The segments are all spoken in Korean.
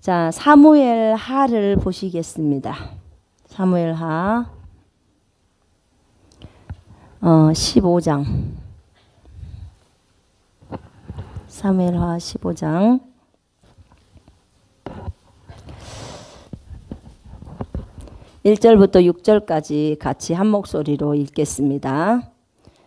자, 사무엘 하를 보시겠습니다. 사무엘 하 15장. 사무엘 하 15장 1절부터 6절까지 같이 한 목소리로 읽겠습니다.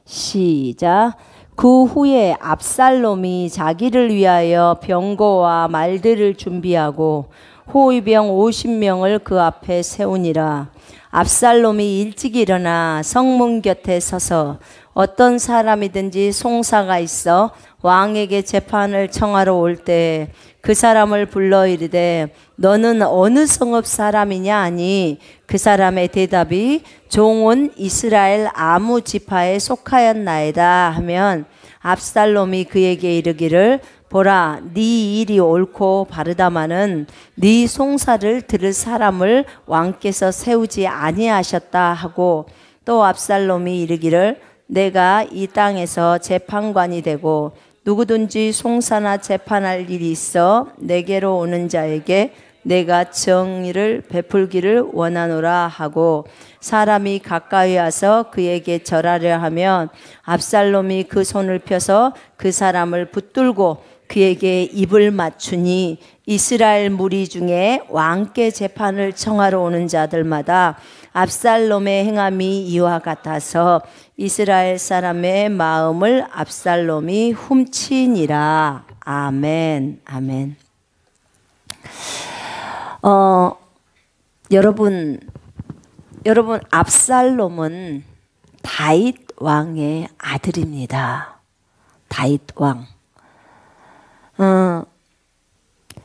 시작. 그 후에 압살롬이 자기를 위하여 병거와 말들을 준비하고 호위병 50명을 그 앞에 세우니라. 압살롬이 일찍 일어나 성문 곁에 서서 어떤 사람이든지 송사가 있어 왕에게 재판을 청하러 올 때 그 사람을 불러 이르되 너는 어느 성읍 사람이냐 하니 그 사람의 대답이 종은 이스라엘 아무 지파에 속하였나이다 하면 압살롬이 그에게 이르기를 보라 네 일이 옳고 바르다마는 네 송사를 들을 사람을 왕께서 세우지 아니하셨다 하고 또 압살롬이 이르기를 내가 이 땅에서 재판관이 되고 누구든지 송사나 재판할 일이 있어 내게로 오는 자에게 내가 정의를 베풀기를 원하노라 하고 사람이 가까이 와서 그에게 절하려 하면 압살롬이 그 손을 펴서 그 사람을 붙들고 그에게 입을 맞추니 이스라엘 무리 중에 왕께 재판을 청하러 오는 자들마다 압살롬의 행함이 이와 같아서 이스라엘 사람의 마음을 압살롬이 훔치니라. 아멘. 아멘. 여러분 압살롬은 다윗 왕의 아들입니다. 다윗 왕.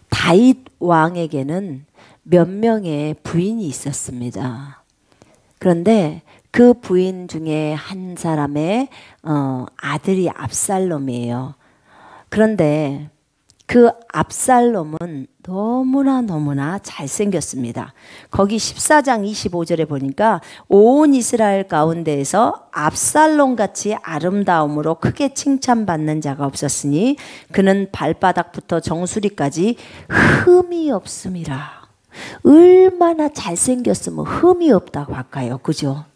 다윗 왕에게는 몇 명의 부인이 있었습니다. 그런데 그 부인 중에 한 사람의 아들이 압살롬이에요. 그런데 그 압살롬은 너무나 잘생겼습니다. 거기 14장 25절에 보니까 온 이스라엘 가운데에서 압살롬같이 아름다움으로 크게 칭찬받는 자가 없었으니 그는 발바닥부터 정수리까지 흠이 없음이라. 얼마나 잘생겼으면 흠이 없다고 할까요? 그죠?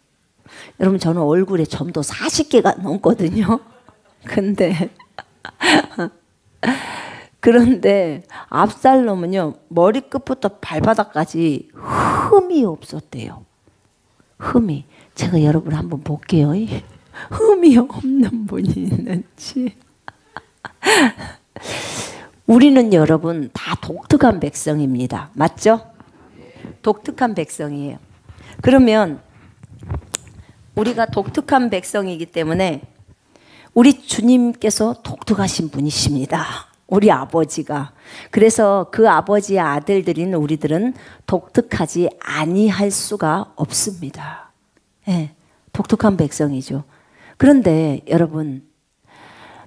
여러분 저는 얼굴에 점도 40개가 넘거든요. 그런데 압살롬은요 머리끝부터 발바닥까지 흠이 없었대요. 흠이. 제가 여러분 한번 볼게요. 흠이 없는 분이 있는지. 우리는 여러분 다 독특한 백성입니다. 맞죠? 독특한 백성이에요. 그러면 우리가 독특한 백성이기 때문에 우리 주님께서 독특하신 분이십니다. 우리 아버지가. 그래서 그 아버지의 아들들인 우리들은 독특하지 아니할 수가 없습니다. 네, 독특한 백성이죠. 그런데 여러분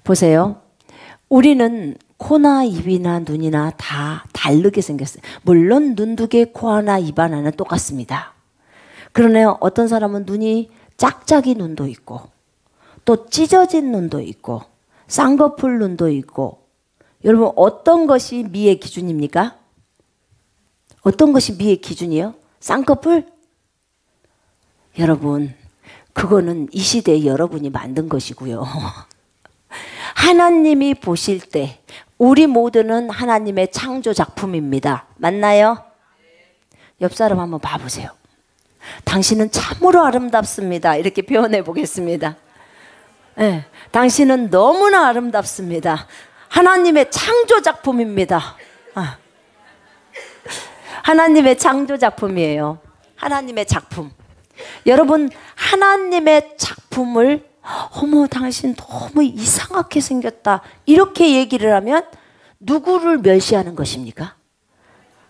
보세요. 우리는 코나 입이나 눈이나 다 다르게 생겼어요. 물론 눈 두 개, 코 하나, 입 하나는 똑같습니다. 그러네 어떤 사람은 눈이 짝짝이 눈도 있고 또 찢어진 눈도 있고 쌍꺼풀 눈도 있고. 여러분 어떤 것이 미의 기준입니까? 어떤 것이 미의 기준이에요? 쌍꺼풀? 여러분 그거는 이 시대에 여러분이 만든 것이고요. 하나님이 보실 때 우리 모두는 하나님의 창조 작품입니다. 맞나요? 옆 사람 한번 봐보세요. 당신은 참으로 아름답습니다. 이렇게 표현해 보겠습니다. 네, 당신은 너무나 아름답습니다. 하나님의 창조 작품입니다. 하나님의 창조 작품이에요. 하나님의 작품. 여러분 하나님의 작품을 어머 당신 너무 이상하게 생겼다 이렇게 얘기를 하면 누구를 멸시하는 것입니까?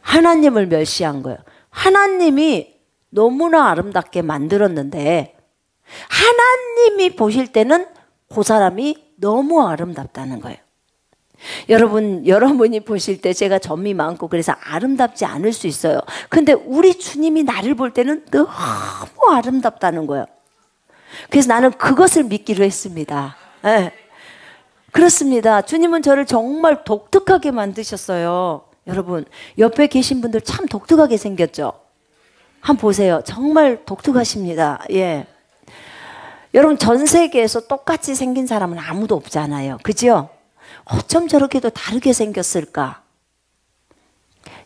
하나님을 멸시한 거예요. 하나님이 너무나 아름답게 만들었는데 하나님이 보실 때는 그 사람이 너무 아름답다는 거예요. 여러분이 보실 때 제가 점이 많고 그래서 아름답지 않을 수 있어요. 근데 우리 주님이 나를 볼 때는 너무 아름답다는 거예요. 그래서 나는 그것을 믿기로 했습니다. 네. 그렇습니다. 주님은 저를 정말 독특하게 만드셨어요. 여러분 옆에 계신 분들 참 독특하게 생겼죠? 한번 보세요. 정말 독특하십니다. 예. 여러분 전 세계에서 똑같이 생긴 사람은 아무도 없잖아요. 그죠? 어쩜 저렇게도 다르게 생겼을까?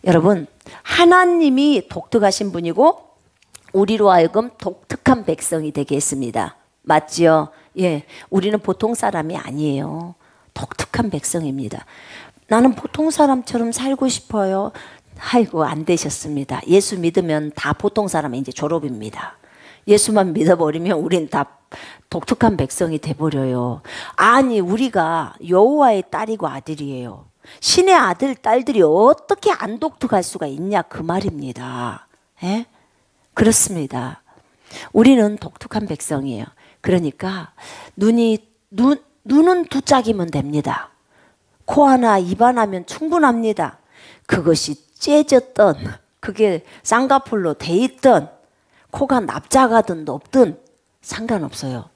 여러분 하나님이 독특하신 분이고 우리로 하여금 독특한 백성이 되게 했습니다. 맞지요? 예, 우리는 보통 사람이 아니에요. 독특한 백성입니다. 나는 보통 사람처럼 살고 싶어요. 아이고 안 되셨습니다. 예수 믿으면 다 보통 사람이 이제 졸업입니다. 예수만 믿어버리면 우린 다 독특한 백성이 돼버려요. 아니 우리가 여호와의 딸이고 아들이에요. 신의 아들 딸들이 어떻게 안 독특할 수가 있냐 그 말입니다. 예? 그렇습니다. 우리는 독특한 백성이에요. 그러니까 눈은 두 짝이면 됩니다. 코 하나 입 하나면 충분합니다. 그것이 째졌던 그게 쌍꺼풀로 돼 있던 코가 납작하든 높든 상관없어요.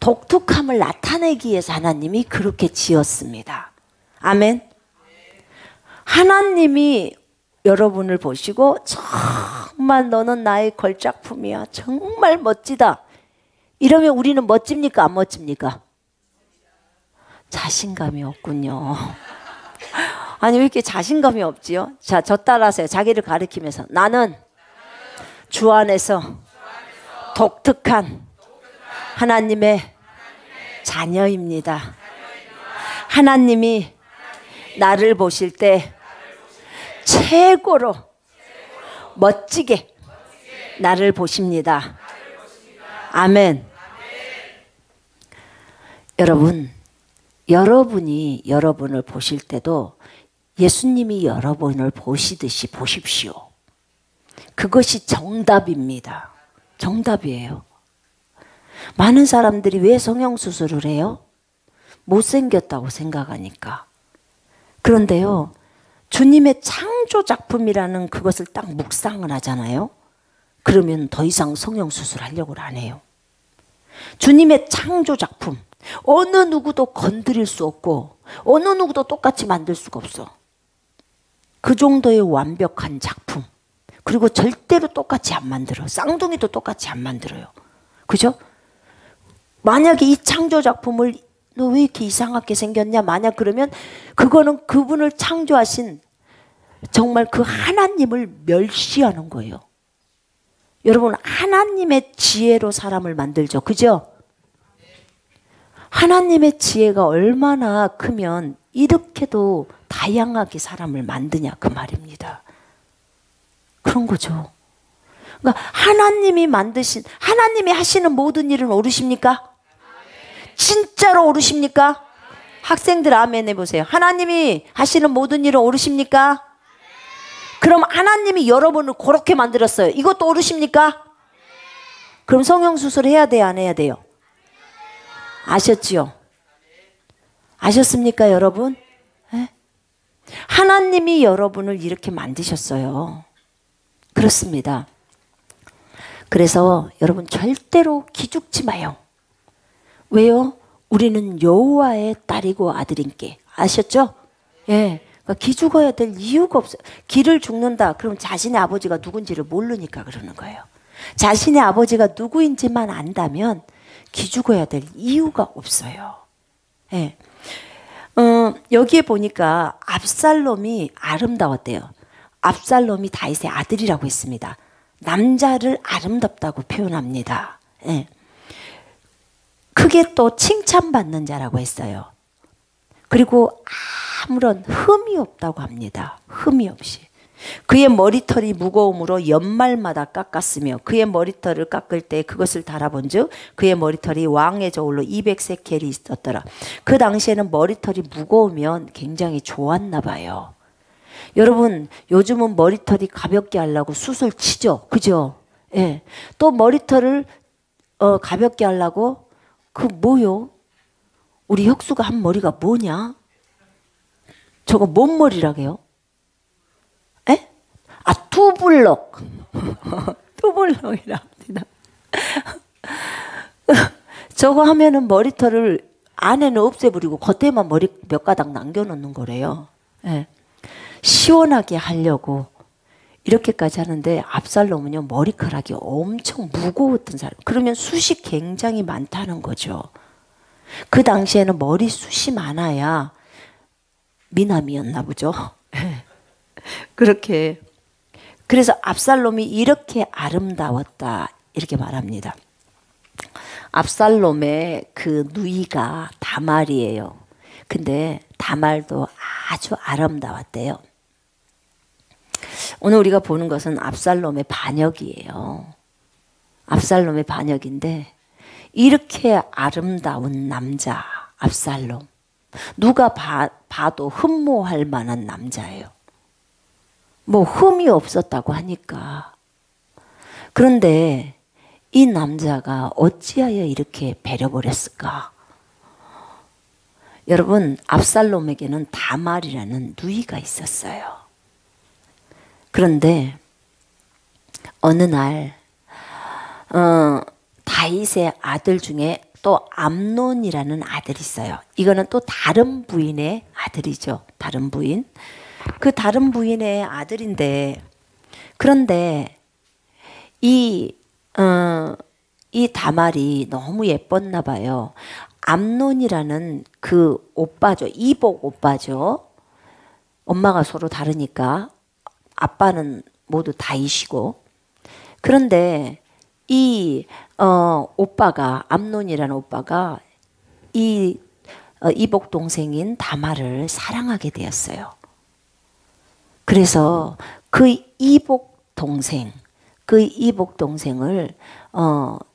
독특함을 나타내기 위해서 하나님이 그렇게 지었습니다. 아멘. 하나님이 여러분을 보시고 정말 너는 나의 걸작품이야. 정말 멋지다. 이러면 우리는 멋집니까? 안 멋집니까? 자신감이 없군요. 아니 왜 이렇게 자신감이 없지요? 자, 저 따라하세요. 자기를 가리키면서 나는 주 안에서 독특한 하나님의 자녀입니다. 하나님이 나를 보실 때 최고로 멋지게 나를 보십니다. 아멘. 여러분, 여러분이 여러분을 보실 때도 예수님이 여러분을 보시듯이 보십시오. 그것이 정답입니다. 정답이에요. 많은 사람들이 왜 성형수술을 해요? 못생겼다고 생각하니까. 그런데요, 주님의 창조작품이라는 그것을 딱 묵상을 하잖아요. 그러면 더 이상 성형수술 하려고 안 해요. 주님의 창조작품, 어느 누구도 건드릴 수 없고 어느 누구도 똑같이 만들 수가 없어. 그 정도의 완벽한 작품. 그리고 절대로 똑같이 안 만들어. 쌍둥이도 똑같이 안 만들어요. 그죠? 만약에 이 창조작품을 너 왜 이렇게 이상하게 생겼냐? 만약 그러면 그거는 그분을 창조하신 정말 그 하나님을 멸시하는 거예요. 여러분 하나님의 지혜로 사람을 만들죠. 그죠? 하나님의 지혜가 얼마나 크면 이렇게도 다양하게 사람을 만드냐 그 말입니다. 그런 거죠. 그러니까 하나님이 만드신, 하나님이 하시는 모든 일은 옳으십니까? 진짜로 옳으십니까? 학생들 아멘 해보세요. 하나님이 하시는 모든 일은 옳으십니까? 그럼 하나님이 여러분을 그렇게 만들었어요. 이것도 옳으십니까? 그럼 성형수술 해야 돼요? 안 해야 돼요? 아셨지요? 아셨습니까 여러분? 네? 하나님이 여러분을 이렇게 만드셨어요. 그렇습니다. 그래서 여러분 절대로 기죽지 마요. 왜요? 우리는 여호와의 딸이고 아들인께. 아셨죠? 예. 그러니까 기죽어야 될 이유가 없어요. 기를 죽는다. 그럼 자신의 아버지가 누군지를 모르니까 그러는 거예요. 자신의 아버지가 누구인지만 안다면 기죽어야 될 이유가 없어요. 예. 여기에 보니까 압살롬이 아름다웠대요. 압살롬이 다윗의 아들이라고 했습니다. 남자를 아름답다고 표현합니다. 예. 크게 또 칭찬받는 자라고 했어요. 그리고 아무런 흠이 없다고 합니다. 흠이 없이. 그의 머리털이 무거움으로 연말마다 깎았으며 그의 머리털을 깎을 때 그것을 달아본 즉 그의 머리털이 왕의 저울로 200세켈이 있었더라. 그 당시에는 머리털이 무거우면 굉장히 좋았나 봐요. 여러분 요즘은 머리털이 가볍게 하려고 수술 치죠. 그죠? 예. 또 머리털을 가볍게 하려고 그 뭐요? 우리 혁수가 한 머리가 뭐냐? 저거 뭔 머리라게요? 에? 아 투블럭. 투블럭이라 합니다. 저거 하면은 머리털을 안에는 없애버리고 겉에만 머리 몇 가닥 남겨놓는 거래요. 예. 시원하게 하려고 이렇게까지 하는데 압살롬은요 머리카락이 엄청 무거웠던 사람. 그러면 숱이 굉장히 많다는 거죠. 그 당시에는 머리숱이 많아야 미남이었나 보죠. 그렇게. 그래서 압살롬이 이렇게 아름다웠다 이렇게 말합니다. 압살롬의 그 누이가 다말이에요. 근데 다말도 아주 아름다웠대요. 오늘 우리가 보는 것은 압살롬의 반역이에요. 압살롬의 반역인데 이렇게 아름다운 남자 압살롬. 누가 봐도 흠모할 만한 남자예요. 뭐 흠이 없었다고 하니까. 그런데 이 남자가 어찌하여 이렇게 배려버렸을까? 여러분, 압살롬에게는 다말이라는 누이가 있었어요. 그런데 어느 날 다윗의 아들 중에 또 암논이라는 아들이 있어요. 이거는 또 다른 부인의 아들이죠. 다른 부인. 그 다른 부인의 아들인데, 그런데 이 다말이 너무 예뻤나 봐요. 암논이라는 그 오빠죠. 이복 오빠죠. 엄마가 서로 다르니까 아빠는 모두 다이시고. 그런데 이 오빠가, 암논이라는 오빠가 이 이복 동생인 다말을 사랑하게 되었어요. 그래서 그 이복 동생을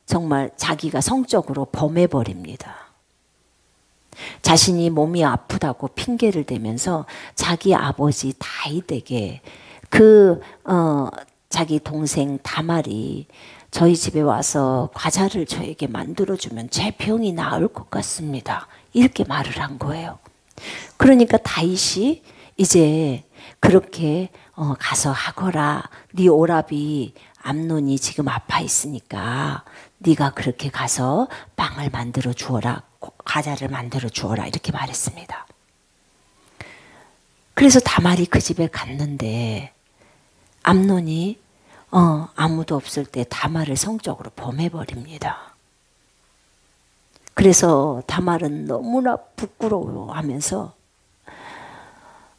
정말 자기가 성적으로 범해버립니다. 자신이 몸이 아프다고 핑계를 대면서 자기 아버지 다윗에게 자기 동생 다말이 저희 집에 와서 과자를 저에게 만들어주면 제 병이 나을 것 같습니다. 이렇게 말을 한 거예요. 그러니까 다윗이 이제 그렇게 가서 하거라. 네 오라비 암논이 지금 아파 있으니까 네가 그렇게 가서 빵을 만들어 주어라. 과자를 만들어 주어라. 이렇게 말했습니다. 그래서 다말이 그 집에 갔는데 암논이 아무도 없을 때 다말을 성적으로 범해버립니다. 그래서 다말은 너무나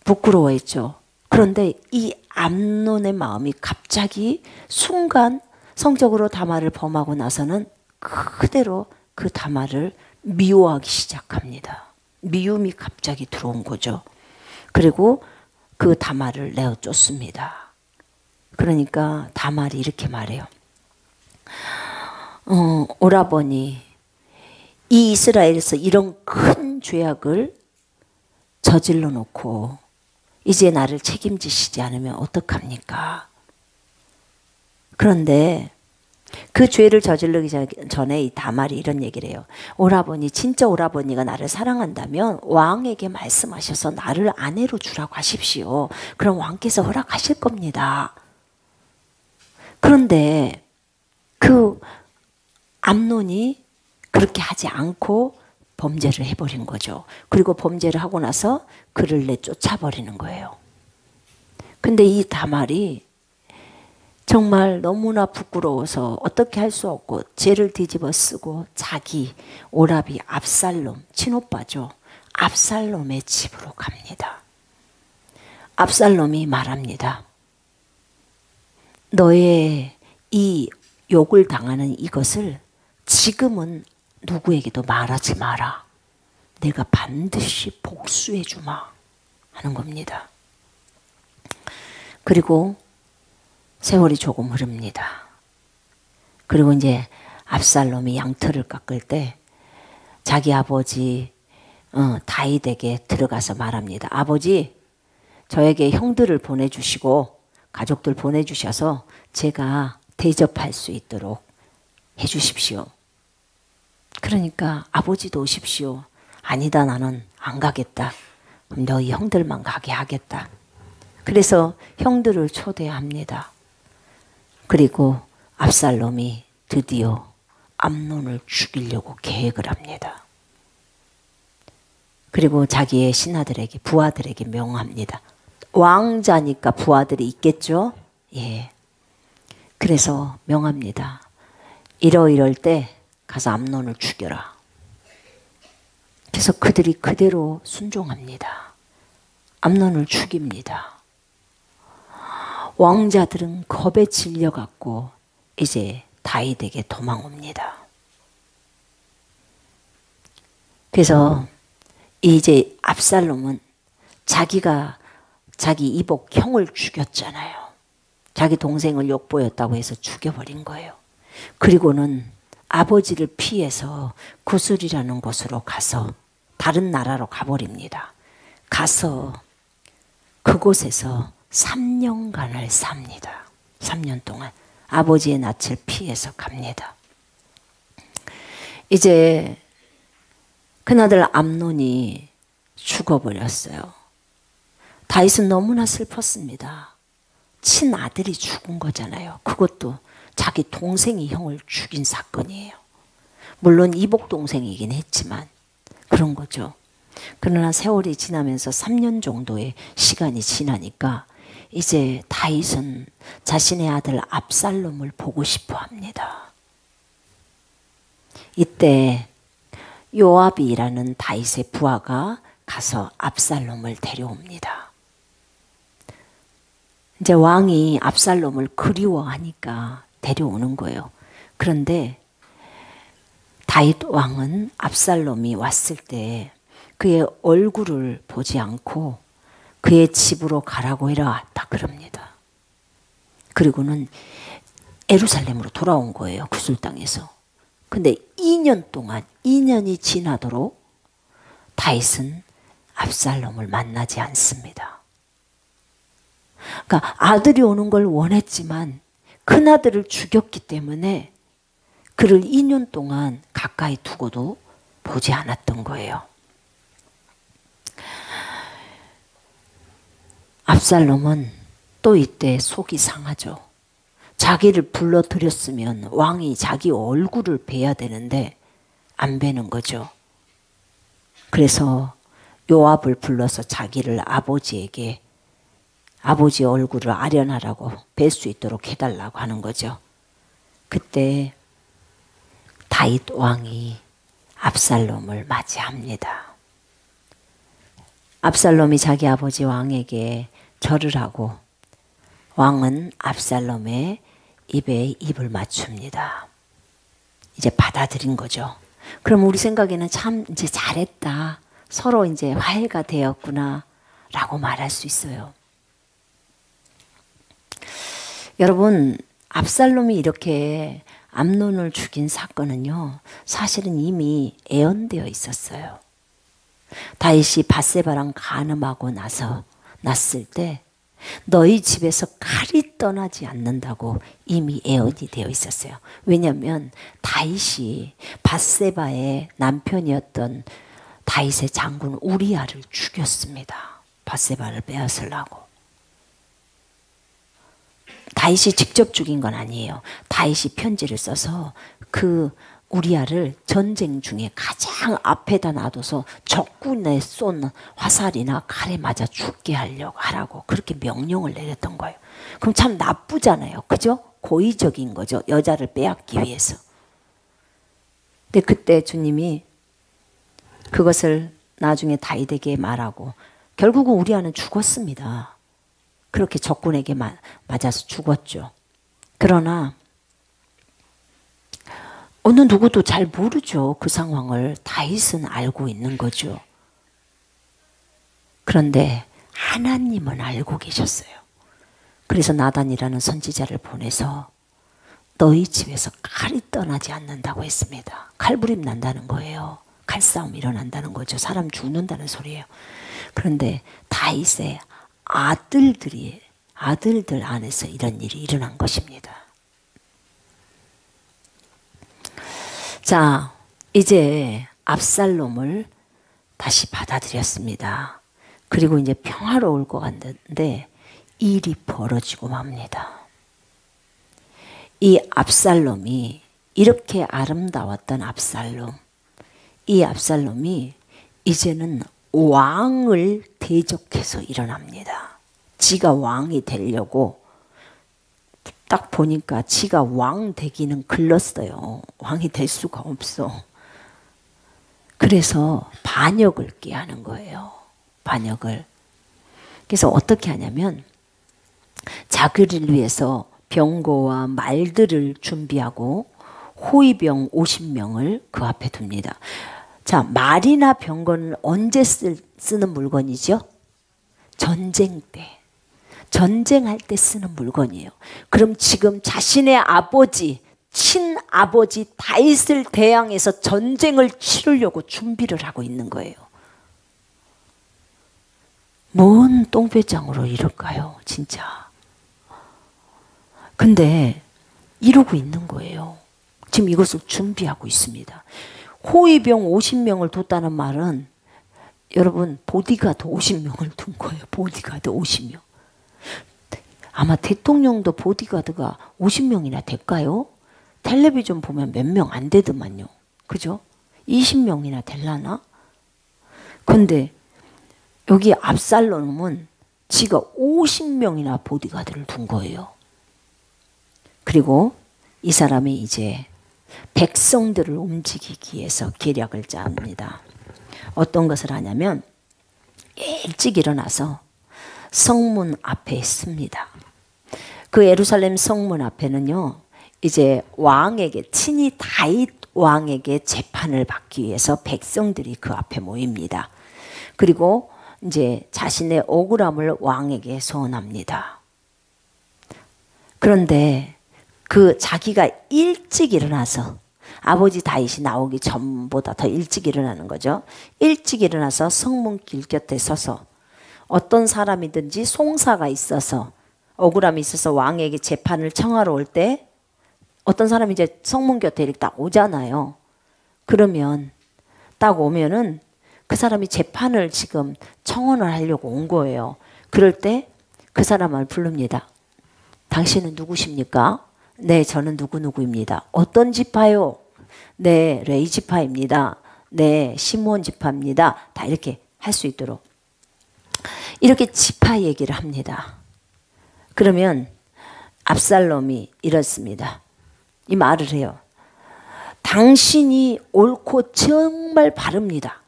부끄러워했죠. 그런데 이 암논의 마음이 갑자기 순간 성적으로 다말을 범하고 나서는 그대로 그 다말을 미워하기 시작합니다. 미움이 갑자기 들어온 거죠. 그리고 그 다말을 내어 쫓습니다. 그러니까 다말이 이렇게 말해요. 오라버니, 이 이스라엘에서 이런 큰 죄악을 저질러 놓고 이제 나를 책임지시지 않으면 어떡합니까? 그런데 그 죄를 저지르기 전에 이 다말이 이런 얘기를 해요. 오라버니, 진짜 오라버니가 나를 사랑한다면 왕에게 말씀하셔서 나를 아내로 주라고 하십시오. 그럼 왕께서 허락하실 겁니다. 그런데 그 암논이 그렇게 하지 않고 범죄를 해버린 거죠. 그리고 범죄를 하고 나서 그를 내쫓아버리는 거예요. 근데 이 다말이 정말 너무나 부끄러워서 어떻게 할 수 없고 죄를 뒤집어 쓰고 자기 오라비 압살롬, 친오빠죠. 압살롬의 집으로 갑니다. 압살롬이 말합니다. 너의 이 욕을 당하는 이것을 지금은 누구에게도 말하지 마라. 내가 반드시 복수해 주마 하는 겁니다. 그리고 세월이 조금 흐릅니다. 그리고 이제 압살롬이 양털을 깎을 때 자기 아버지 다윗에게 들어가서 말합니다. 아버지, 저에게 형들을 보내주시고 가족들 보내주셔서 제가 대접할 수 있도록 해주십시오. 그러니까 아버지도 오십시오. 아니다, 나는 안 가겠다. 그럼 너희 형들만 가게 하겠다. 그래서 형들을 초대합니다. 그리고 압살롬이 드디어 암논을 죽이려고 계획을 합니다. 그리고 자기의 신하들에게, 부하들에게 명합니다. 왕자니까 부하들이 있겠죠. 예. 그래서 명합니다. 이럴 때 가서 암논을 죽여라. 그래서 그들이 그대로 순종합니다. 암논을 죽입니다. 왕자들은 겁에 질려갖고 이제 다윗에게 도망옵니다. 그래서 이제 압살롬은 자기 이복 형을 죽였잖아요. 자기 동생을 욕보였다고 해서 죽여버린 거예요. 그리고는 아버지를 피해서 구슬이라는 곳으로 가서 다른 나라로 가버립니다. 가서 그곳에서 3년간을 삽니다. 3년 동안 아버지의 낯을 피해서 갑니다. 이제 큰아들 암논이 죽어버렸어요. 다윗은 너무나 슬펐습니다. 친아들이 죽은 거잖아요. 그것도 자기 동생이 형을 죽인 사건이에요. 물론 이복 동생이긴 했지만 그런 거죠. 그러나 세월이 지나면서 3년 정도의 시간이 지나니까 이제 다윗은 자신의 아들 압살롬을 보고 싶어 합니다. 이때 요압이라는 다윗의 부하가 가서 압살롬을 데려옵니다. 이제 왕이 압살롬을 그리워하니까 데려오는 거예요. 그런데 다윗 왕은 압살롬이 왔을 때 그의 얼굴을 보지 않고 그의 집으로 가라고 해라 딱 그럽니다. 그리고는 예루살렘으로 돌아온 거예요. 구슬 땅에서. 근데 2년 동안 2년이 지나도록 다윗은 압살롬을 만나지 않습니다. 그러니까 아들이 오는 걸 원했지만 큰아들을 죽였기 때문에 그를 2년 동안 가까이 두고도 보지 않았던 거예요. 압살롬은 또 이때 속이 상하죠. 자기를 불러들였으면 왕이 자기 얼굴을 뵈야 되는데 안 뵈는 거죠. 그래서 요압을 불러서 자기를 아버지에게 아버지 얼굴을 아련하라고 뵐 수 있도록 해달라고 하는 거죠. 그때 다윗 왕이 압살롬을 맞이합니다. 압살롬이 자기 아버지 왕에게 절을 하고 왕은 압살롬의 입에 입을 맞춥니다. 이제 받아들인 거죠. 그럼 우리 생각에는 참 이제 잘했다. 서로 이제 화해가 되었구나 라고 말할 수 있어요. 여러분, 압살롬이 이렇게 암논을 죽인 사건은요, 사실은 이미 예언되어 있었어요. 다윗이 밧세바랑 간음하고 났을 때 너희 집에서 칼이 떠나지 않는다고 이미 예언이 되어 있었어요. 왜냐하면 다윗이 밧세바의 남편이었던 다윗의 장군 우리아를 죽였습니다. 밧세바를 빼앗으려고. 다윗이 직접 죽인 건 아니에요. 다윗이 편지를 써서 그 우리아를 전쟁 중에 가장 앞에다 놔둬서 적군에 쏜 화살이나 칼에 맞아 죽게 하라고 그렇게 명령을 내렸던 거예요. 그럼 참 나쁘잖아요. 그죠? 고의적인 거죠. 여자를 빼앗기 위해서. 근데 그때 주님이 그것을 나중에 다윗에게 말하고 결국은 우리아는 죽었습니다. 그렇게 적군에게 맞아서 죽었죠. 그러나 어느 누구도 잘 모르죠. 그 상황을. 다윗은 알고 있는 거죠. 그런데 하나님은 알고 계셨어요. 그래서 나단이라는 선지자를 보내서 너희 집에서 칼이 떠나지 않는다고 했습니다. 칼부림 난다는 거예요. 칼싸움 일어난다는 거죠. 사람 죽는다는 소리예요. 그런데 다윗의 아들들 안에서 이런 일이 일어난 것입니다. 자, 이제 압살롬을 다시 받아들였습니다. 그리고 이제 평화로울 것 같는데 일이 벌어지고 맙니다. 이 압살롬이 이렇게 아름다웠던 압살롬, 이 압살롬이 이제는 왕을 대적해서 일어납니다. 지가 왕이 되려고 딱 보니까 지가 왕 되기는 글렀어요. 왕이 될 수가 없어. 그래서 반역을 꾀하는 거예요. 반역을. 그래서 어떻게 하냐면 자기를 위해서 병거와 말들을 준비하고 호위병 50명을 그 앞에 둡니다. 자, 말이나 병거는 언제 쓰는 물건이죠? 전쟁 때. 전쟁할 때 쓰는 물건이에요. 그럼 지금 자신의 아버지, 친아버지 다윗을 대항해서 전쟁을 치르려고 준비를 하고 있는 거예요. 뭔 똥배짱으로 이럴까요? 진짜. 근데 이러고 있는 거예요. 지금 이것을 준비하고 있습니다. 호위병 50명을 뒀다는 말은 여러분 보디가드 50명을 둔 거예요. 보디가드 50명. 아마 대통령도 보디가드가 50명이나 될까요? 텔레비전 보면 몇 명 안 되더만요. 그죠? 20명이나 될라나? 근데 여기 압살롬은 지가 50명이나 보디가드를 둔 거예요. 그리고 이 사람이 이제 백성들을 움직이기 위해서 계략을 짭니다. 어떤 것을 하냐면 일찍 일어나서 성문 앞에 씁니다. 그 예루살렘 성문 앞에는요, 이제 왕에게, 친히 다윗 왕에게 재판을 받기 위해서 백성들이 그 앞에 모입니다. 그리고 이제 자신의 억울함을 왕에게 소원합니다. 그런데 그 자기가 일찍 일어나서, 아버지 다윗이 나오기 전보다 더 일찍 일어나는 거죠. 일찍 일어나서 성문길 곁에 서서 어떤 사람이든지 송사가 있어서, 억울함이 있어서 왕에게 재판을 청하러 올 때 어떤 사람이 이제 성문 곁에 이렇게 딱 오잖아요. 그러면 딱 오면은 그 사람이 재판을 지금 청원을 하려고 온 거예요. 그럴 때 그 사람을 부릅니다. 당신은 누구십니까? 네, 저는 누구누구입니다. 어떤 지파요? 네, 레위 지파입니다. 네, 시므온 지파입니다. 다 이렇게 할 수 있도록 이렇게 지파 얘기를 합니다. 그러면 압살롬이 이렇습니다. 이 말을 해요. 당신이 옳고 정말 바릅니다.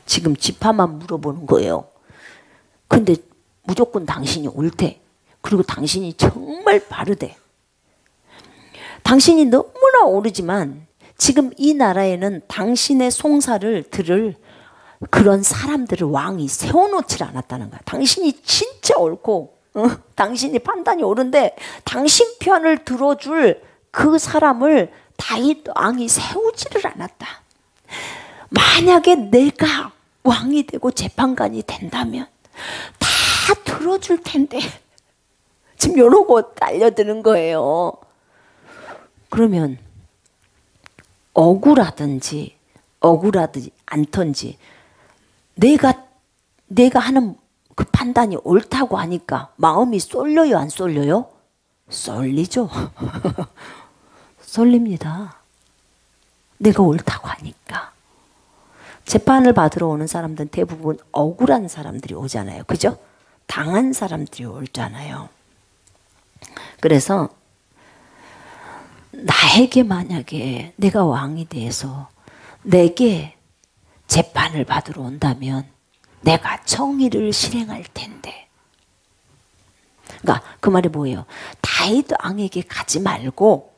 지금 지파만 물어보는 거예요. 근데 무조건 당신이 옳대. 그리고 당신이 정말 바르대. 당신이 너무나 옳으지만 지금 이 나라에는 당신의 송사를 들을 그런 사람들을 왕이 세워놓지 않았다는 거야. 당신이 진짜 옳고 당신이 판단이 옳은데 당신 편을 들어줄 그 사람을 다윗 왕이 세우지를 않았다. 만약에 내가 왕이 되고 재판관이 된다면 다 들어줄 텐데 지금 이러고 달려드는 거예요. 그러면 억울하든지 억울하지 않든지 내가 하는 그 판단이 옳다고 하니까 마음이 쏠려요, 안 쏠려요? 쏠리죠. 쏠립니다. 내가 옳다고 하니까. 재판을 받으러 오는 사람들은 대부분 억울한 사람들이 오잖아요. 그죠? 당한 사람들이 오잖아요. 그래서 나에게 만약에 내가 왕이 돼서 내게 재판을 받으러 온다면 내가 정의를 실행할 텐데. 그러니까 그 말이 뭐예요? 다윗 왕에게 가지 말고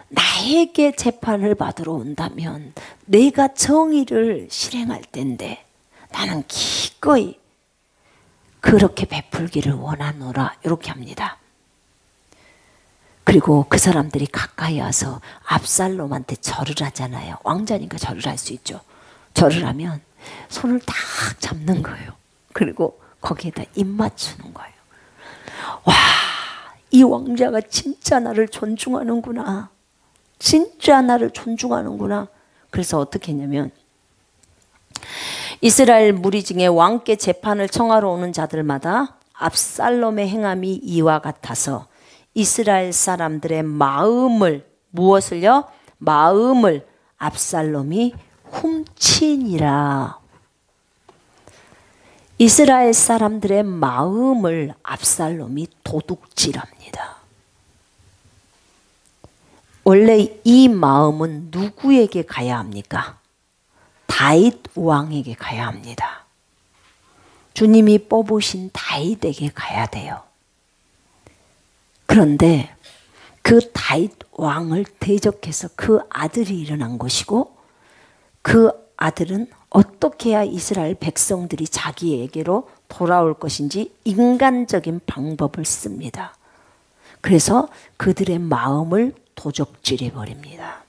나에게 재판을 받으러 온다면 내가 정의를 실행할 텐데 나는 기꺼이 그렇게 베풀기를 원하노라. 이렇게 합니다. 그리고 그 사람들이 가까이 와서 압살롬한테 절을 하잖아요. 왕자니까 절을 할 수 있죠. 절을 하면 손을 딱 잡는 거예요. 그리고 거기에다 입 맞추는 거예요. 와, 이 왕자가 진짜 나를 존중하는구나. 진짜 나를 존중하는구나. 그래서 어떻게 했냐면 이스라엘 무리 중에 왕께 재판을 청하러 오는 자들마다 압살롬의 행함이 이와 같아서 이스라엘 사람들의 마음을, 무엇을요? 마음을 압살롬이 훔치니라. 이스라엘 사람들의 마음을 압살롬이 도둑질합니다. 원래 이 마음은 누구에게 가야 합니까? 다윗 왕에게 가야 합니다. 주님이 뽑으신 다윗에게 가야 돼요. 그런데 그 다윗 왕을 대적해서 그 아들이 일어난 것이고, 그 아들은 어떻게 해야 이스라엘 백성들이 자기에게로 돌아올 것인지 인간적인 방법을 씁니다. 그래서 그들의 마음을 도적질해 버립니다.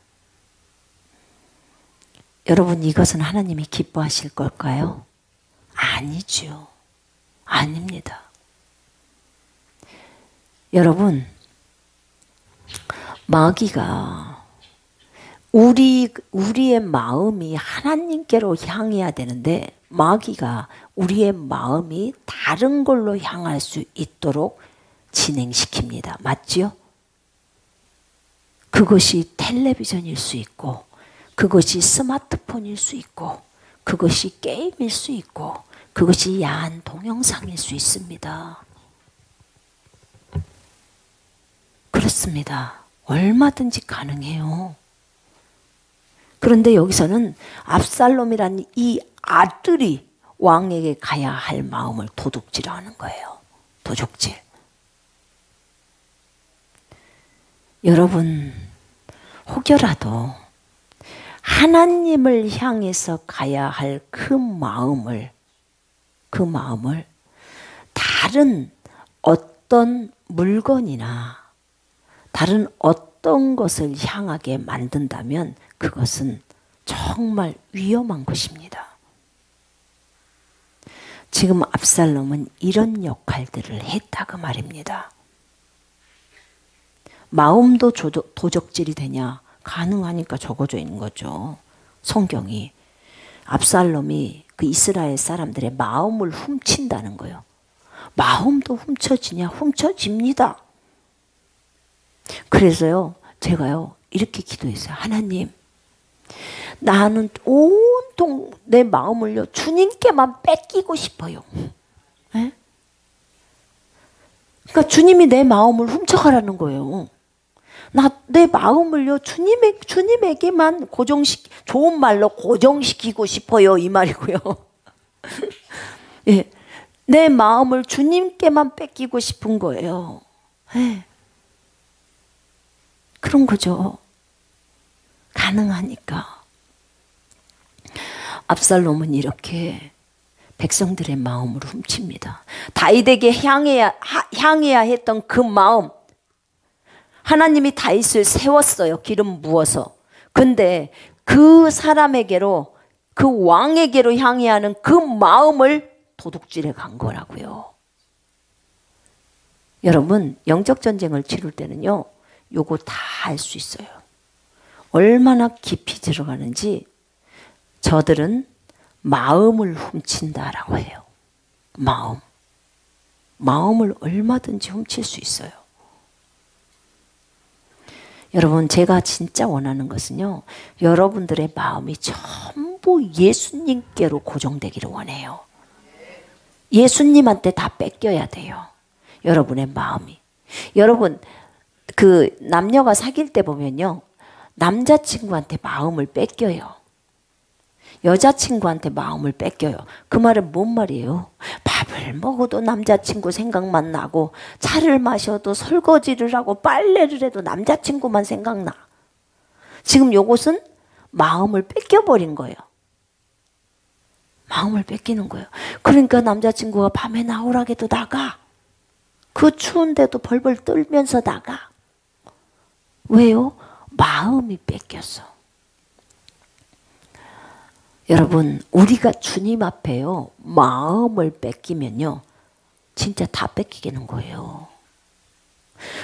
여러분, 이것은 하나님이 기뻐하실 걸까요? 아니죠. 아닙니다. 여러분, 마귀가 우리의 마음이 하나님께로 향해야 되는데, 마귀가 우리의 마음이 다른 걸로 향할 수 있도록 진행시킵니다. 맞지요? 그것이 텔레비전일 수 있고, 그것이 스마트폰일 수 있고, 그것이 게임일 수 있고, 그것이 야한 동영상일 수 있습니다. 그렇습니다. 얼마든지 가능해요. 그런데 여기서는 압살롬이라는 이 아들이 왕에게 가야 할 마음을 도둑질하는 거예요. 도둑질. 여러분, 혹여라도 하나님을 향해서 가야 할 그 마음을 다른 어떤 물건이나 다른 어떤 것을 향하게 만든다면 그것은 정말 위험한 것입니다. 지금 압살롬은 이런 역할들을 했다고 말입니다. 마음도 도적질이 되냐? 가능하니까 적어져 있는 거죠. 성경이. 압살롬이 그 이스라엘 사람들의 마음을 훔친다는 거예요. 마음도 훔쳐지냐? 훔쳐집니다. 그래서요, 제가요, 이렇게 기도했어요. 하나님, 나는 온통 내 마음을요, 주님께만 뺏기고 싶어요. 네? 그러니까 주님이 내 마음을 훔쳐가라는 거예요. 내 마음을요, 주님에게만 좋은 말로 고정시키고 싶어요. 이 말이고요. 예, 내 마음을 주님께만 뺏기고 싶은 거예요. 예. 그런 거죠. 가능하니까. 압살롬은 이렇게 백성들의 마음을 훔칩니다. 다윗에게 향해야 했던 그 마음, 하나님이 다윗을 세웠어요. 기름 부어서. 근데 그 사람에게로, 그 왕에게로 향해야 하는 그 마음을 도둑질해 간 거라고요. 여러분, 영적 전쟁을 치를 때는요, 요거 다 알 수 있어요. 얼마나 깊이 들어가는지. 저들은 마음을 훔친다라고 해요. 마음을 얼마든지 훔칠 수 있어요. 여러분, 제가 진짜 원하는 것은요, 여러분들의 마음이 전부 예수님께로 고정되기를 원해요. 예수님한테 다 뺏겨야 돼요. 여러분의 마음이. 여러분, 그 남녀가 사귈 때 보면요, 남자친구한테 마음을 뺏겨요. 여자친구한테 마음을 뺏겨요. 그 말은 뭔 말이에요? 밥을 먹어도 남자친구 생각만 나고, 차를 마셔도, 설거지를 하고 빨래를 해도 남자친구만 생각나. 지금 요것은 마음을 뺏겨버린 거예요. 마음을 뺏기는 거예요. 그러니까 남자친구가 밤에 나오라게도 나가. 그 추운데도 벌벌 떨면서 나가. 왜요? 마음이 뺏겼어. 여러분, 우리가 주님 앞에요, 마음을 뺏기면요, 진짜 다 뺏기는 거예요.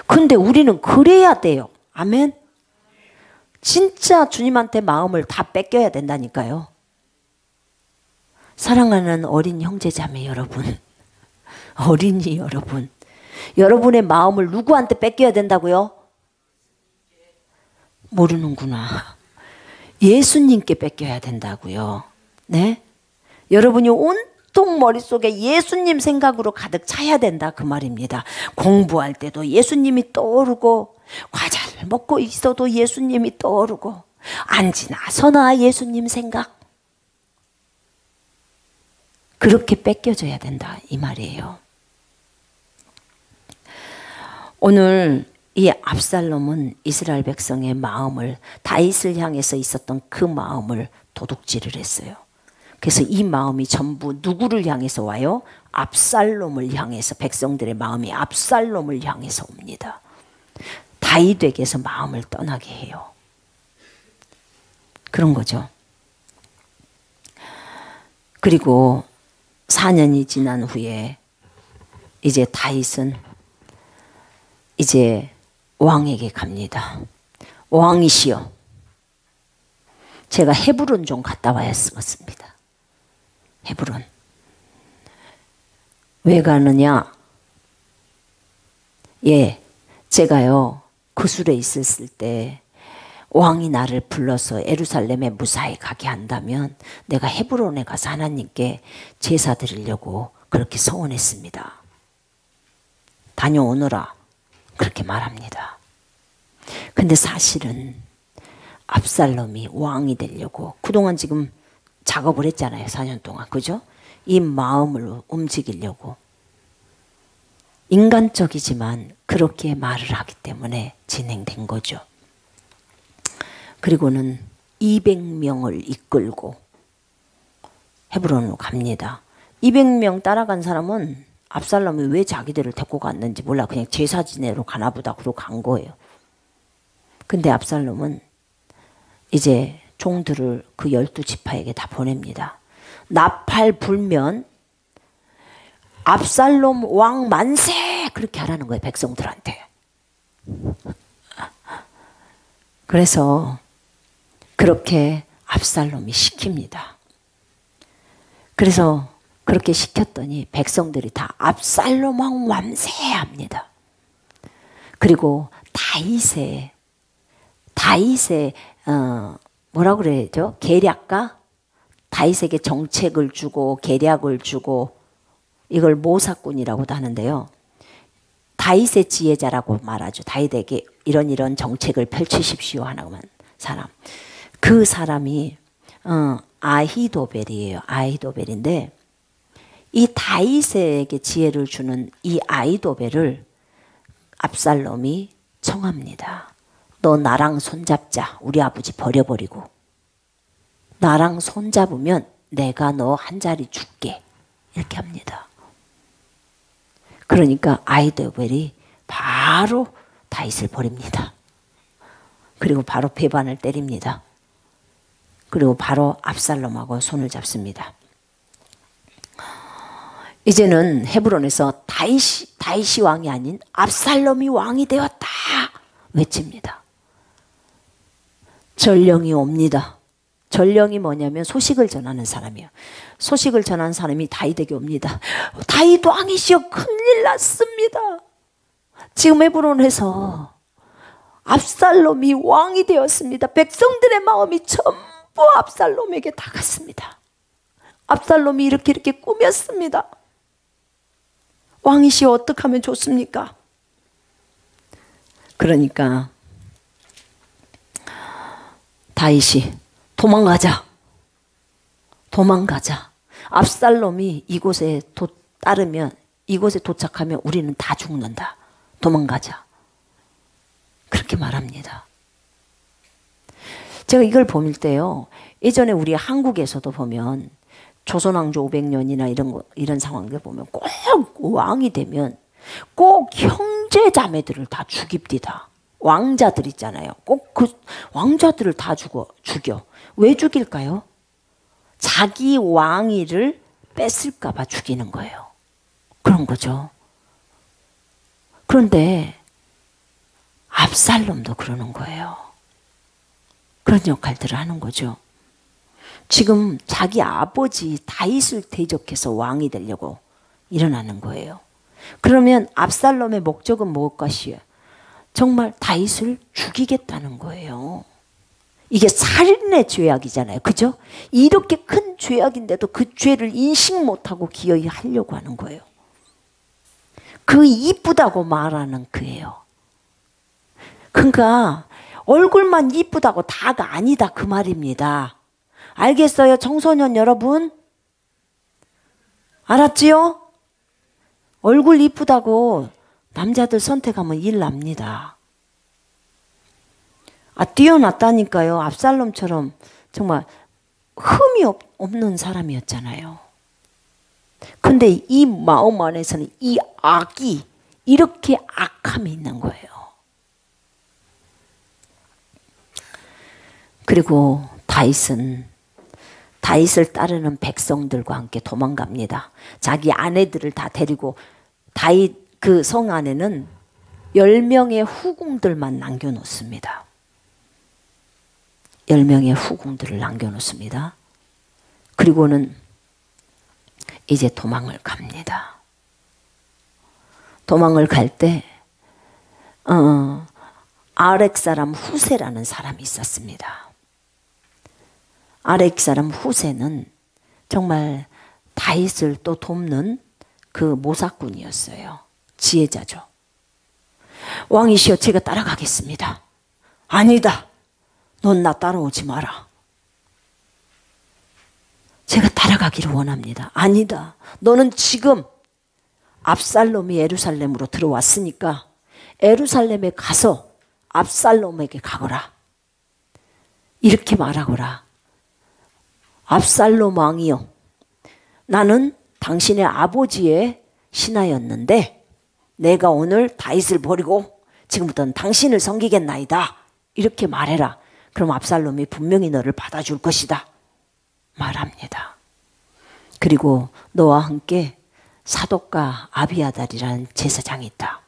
근데 우리는 그래야 돼요. 아멘? 진짜 주님한테 마음을 다 뺏겨야 된다니까요. 사랑하는 어린 형제자매 여러분, 어린이 여러분, 여러분의 마음을 누구한테 뺏겨야 된다고요? 모르는구나. 예수님께 뺏겨야 된다고요. 네? 여러분이 온통 머릿속에 예수님 생각으로 가득 차야 된다 그 말입니다. 공부할 때도 예수님이 떠오르고, 과자를 먹고 있어도 예수님이 떠오르고, 앉으나 서나 예수님 생각. 그렇게 뺏겨져야 된다 이 말이에요. 오늘 이 압살롬은 이스라엘 백성의 마음을, 다윗을 향해서 있었던 그 마음을 도둑질을 했어요. 그래서 이 마음이 전부 누구를 향해서 와요? 압살롬을 향해서, 백성들의 마음이 압살롬을 향해서 옵니다. 다윗에게서 마음을 떠나게 해요. 그런 거죠. 그리고 4년이 지난 후에 이제 다윗은 이제 왕에게 갑니다. 왕이시여, 제가 헤브론 좀 갔다 와야겠습니다. 헤브론. 왜 가느냐? 예, 제가요 그술에 있었을 때 왕이 나를 불러서 예루살렘에 무사히 가게 한다면 내가 헤브론에 가서 하나님께 제사 드리려고 그렇게 서원했습니다. 다녀오너라 그렇게 말합니다. 근데 사실은 압살롬이 왕이 되려고 그동안 지금 작업을 했잖아요. 4년 동안. 그죠? 이 마음을 움직이려고. 인간적이지만 그렇게 말을 하기 때문에 진행된 거죠. 그리고는 200명을 이끌고 헤브론으로 갑니다. 200명 따라간 사람은 압살롬이 왜 자기들을 데리고 갔는지 몰라. 그냥 제사 지내러 가나 보다 그러고 간 거예요. 근데 압살롬은 이제 종들을 그 12지파에게 다 보냅니다. 나팔 불면 압살롬 왕 만세! 그렇게 하라는 거예요. 백성들한테. 그래서 그렇게 압살롬이 시킵니다. 그래서 그렇게 시켰더니 백성들이 다 압살롬 왕 만세! 합니다. 그리고 다윗의 뭐라 그래야죠? 계략가? 다윗에게 정책을 주고 계략을 주고 이걸 모사꾼이라고도 하는데요. 다윗의 지혜자라고 말하죠. 다윗에게 이런 정책을 펼치십시오 하는 사람. 그 사람이 아히도벨이에요. 아히도벨인데 이 다윗에게 지혜를 주는 이 아히도벨을 압살롬이 청합니다. 너 나랑 손잡자. 우리 아버지 버려버리고. 나랑 손잡으면 내가 너 한 자리 줄게. 이렇게 합니다. 그러니까 아히도벨이 바로 다윗을 버립니다. 그리고 바로 배반을 때립니다. 그리고 바로 압살롬하고 손을 잡습니다. 이제는 헤브론에서 다윗이 왕이 아닌 압살롬이 왕이 되었다 외칩니다. 전령이 옵니다. 전령이 뭐냐면 소식을 전하는 사람이에요. 소식을 전하는 사람이 다윗에게 옵니다. 다윗 왕이시여, 큰일 났습니다. 지금 헤브론에서 압살롬이 왕이 되었습니다. 백성들의 마음이 전부 압살롬에게 다 갔습니다. 압살롬이 이렇게 꾸몄습니다. 왕이시여, 어떻게 하면 좋습니까? 그러니까 다윗이 도망가자. 압살롬이 이곳에 이곳에 도착하면 우리는 다 죽는다. 도망가자. 그렇게 말합니다. 제가 이걸 볼 때요. 예전에 우리 한국에서도 보면 조선왕조 500년이나 이런 상황들 보면 꼭 왕이 되면 꼭 형제 자매들을 다 죽입니다. 왕자들 있잖아요. 꼭 그 왕자들을 다 죽여. 왜 죽일까요? 자기 왕위를 뺏을까 봐 죽이는 거예요. 그런 거죠. 그런데 압살롬도 그러는 거예요. 그런 역할들을 하는 거죠. 지금 자기 아버지 다윗을 대적해서 왕이 되려고 일어나는 거예요. 그러면 압살롬의 목적은 무엇 것이에요? 정말 다윗을 죽이겠다는 거예요. 이게 살인의 죄악이잖아요. 그죠? 이렇게 큰 죄악인데도 그 죄를 인식 못하고 기어이 하려고 하는 거예요. 그 이쁘다고 말하는 그예요. 그러니까 얼굴만 이쁘다고 다가 아니다 그 말입니다. 알겠어요? 청소년 여러분? 알았지요? 얼굴 이쁘다고 남자들 선택하면 일 납니다. 뛰어났다니까요. 압살롬처럼 정말 흠이 없는 사람이었잖아요. 근데 이 마음 안에서는 이 악이 이렇게 악함이 있는 거예요. 그리고 다윗을 따르는 백성들과 함께 도망갑니다. 자기 아내들을 다 데리고 다윗 그 성 안에는 10명의 후궁들만 남겨놓습니다. 10명의 후궁들을 남겨놓습니다. 그리고는 이제 도망을 갑니다. 도망을 갈 때 아렉 사람 후세라는 사람이 있었습니다. 아렉 사람 후세는 정말 다윗을 또 돕는 그 모사꾼이었어요. 지혜자죠. 왕이시여 제가 따라가겠습니다. 아니다. 넌 나 따라오지 마라. 제가 따라가기를 원합니다. 아니다. 너는 지금 압살롬이 예루살렘으로 들어왔으니까 예루살렘에 가서 압살롬에게 가거라. 이렇게 말하거라. 압살롬 왕이여, 나는 당신의 아버지의 신하였는데 내가 오늘 다윗을 버리고 지금부터는 당신을 섬기겠나이다. 이렇게 말해라. 그럼 압살롬이 분명히 너를 받아줄 것이다. 말합니다. 그리고 너와 함께 사독과 아비아달이라는 제사장이 있다.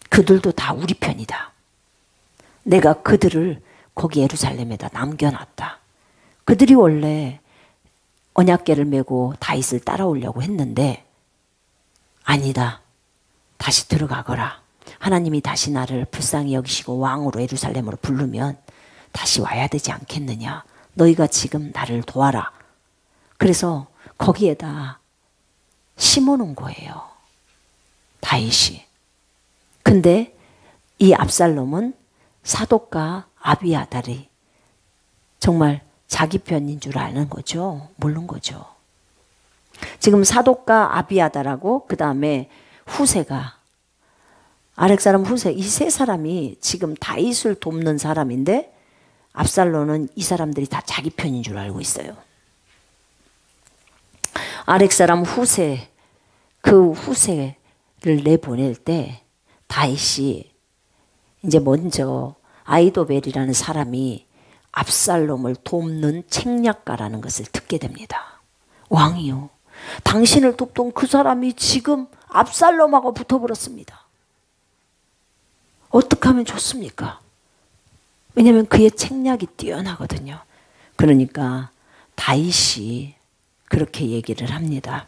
그들도 다 우리 편이다. 내가 그들을 거기 예루살렘에다 남겨놨다. 그들이 원래 언약궤를 메고 다윗을 따라오려고 했는데 아니다. 다시 들어가거라. 하나님이 다시 나를 불쌍히 여기시고 왕으로 예루살렘으로 부르면 다시 와야 되지 않겠느냐. 너희가 지금 나를 도와라. 그래서 거기에다 심어놓은 거예요. 다윗이. 근데 이 압살롬은 사독과 아비아달이 정말 자기 편인 줄 아는 거죠. 모르는 거죠. 지금 사독과 아비아달하고 그 다음에 후세가 아렉 사람 후세 이 세 사람이 지금 다윗을 돕는 사람인데 압살롬은 이 사람들이 다 자기 편인 줄 알고 있어요. 아렉 사람 후세 그 후세를 내보낼 때 다윗이 이제 먼저 아이도벨이라는 사람이 압살롬을 돕는 책략가라는 것을 듣게 됩니다. 왕이요, 당신을 돕던 그 사람이 지금 압살롬하고 붙어버렸습니다. 어떻게 하면 좋습니까? 왜냐하면 그의 책략이 뛰어나거든요. 그러니까 다윗이 그렇게 얘기를 합니다.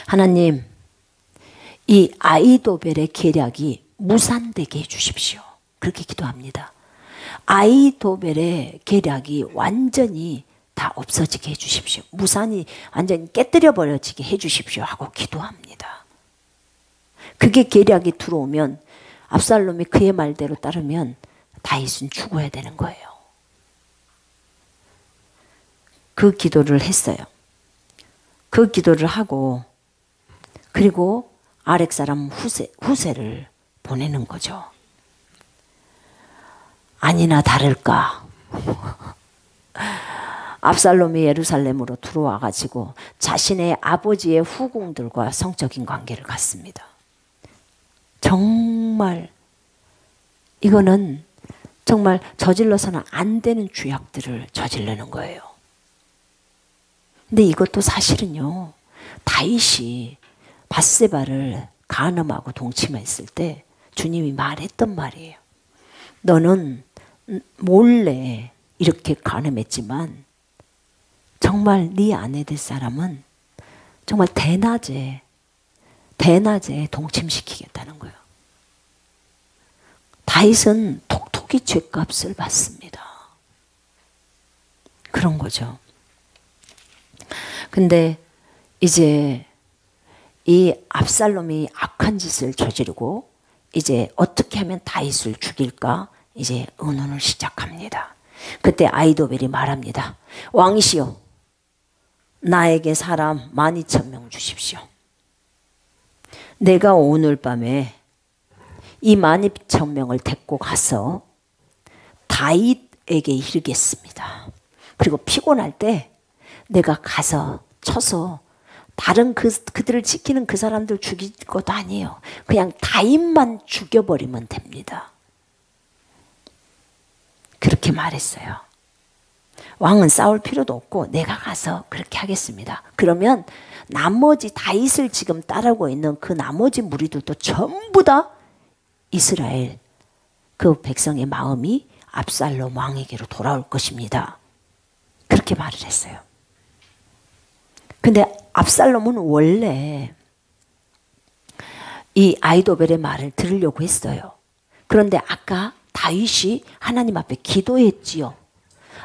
하나님, 이 아이도벨의 계략이 무산되게 해주십시오. 그렇게 기도합니다. 아이도벨의 계략이 완전히 다 없어지게 해주십시오. 무산이 완전히 깨뜨려 버려지게 해주십시오 하고 기도합니다. 그게 계략이 들어오면 압살롬이 그의 말대로 따르면 다윗은 죽어야 되는 거예요. 그 기도를 했어요. 그 기도를 하고 그리고 아렉 사람 후세를 보내는 거죠. 아니나 다를까 압살롬이 예루살렘으로 들어와 가지고 자신의 아버지의 후궁들과 성적인 관계를 갖습니다. 정말 이거는 정말 저질러서는 안 되는 죄악들을 저지르는 거예요. 근데 이것도 사실은요, 다윗이 밧세바를 간음하고 동침했을 때 주님이 말했던 말이에요. 너는 몰래 이렇게 간음했지만 정말 네 아내 될 사람은 정말 대낮에 동침시키겠다는 거예요. 다윗은 톡톡히 죗값을 받습니다. 그런 거죠. 근데 이제 이 압살롬이 악한 짓을 저지르고 이제 어떻게 하면 다윗을 죽일까 이제 의논을 시작합니다. 그때 아히도벨이 말합니다. 왕이시여, 나에게 사람 12,000명 주십시오. 내가 오늘 밤에 이 12,000명을 데리고 가서 다윗에게 이르겠습니다. 그리고 피곤할 때 내가 가서 쳐서 다른 그들을 지키는 그 사람들 죽일 것도 아니에요. 그냥 다윗만 죽여버리면 됩니다. 그렇게 말했어요. 왕은 싸울 필요도 없고 내가 가서 그렇게 하겠습니다. 그러면 나머지 다윗을 지금 따르고 있는 그 나머지 무리들도 전부 다 이스라엘 그 백성의 마음이 압살롬 왕에게로 돌아올 것입니다. 그렇게 말을 했어요. 근데 압살롬은 원래 이 아히도벨의 말을 들으려고 했어요. 그런데 아까 다윗이 하나님 앞에 기도했지요.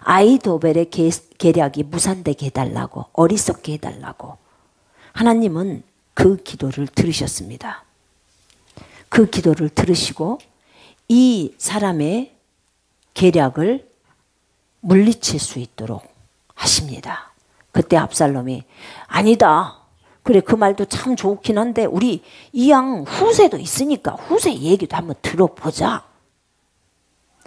아히도벨의 계략이 무산되게 해달라고, 어리석게 해달라고. 하나님은 그 기도를 들으셨습니다. 그 기도를 들으시고 이 사람의 계략을 물리칠 수 있도록 하십니다. 그때 압살롬이 아니다. 그래, 그 말도 참 좋긴 한데 우리 이양 후세도 있으니까 후세 얘기도 한번 들어보자.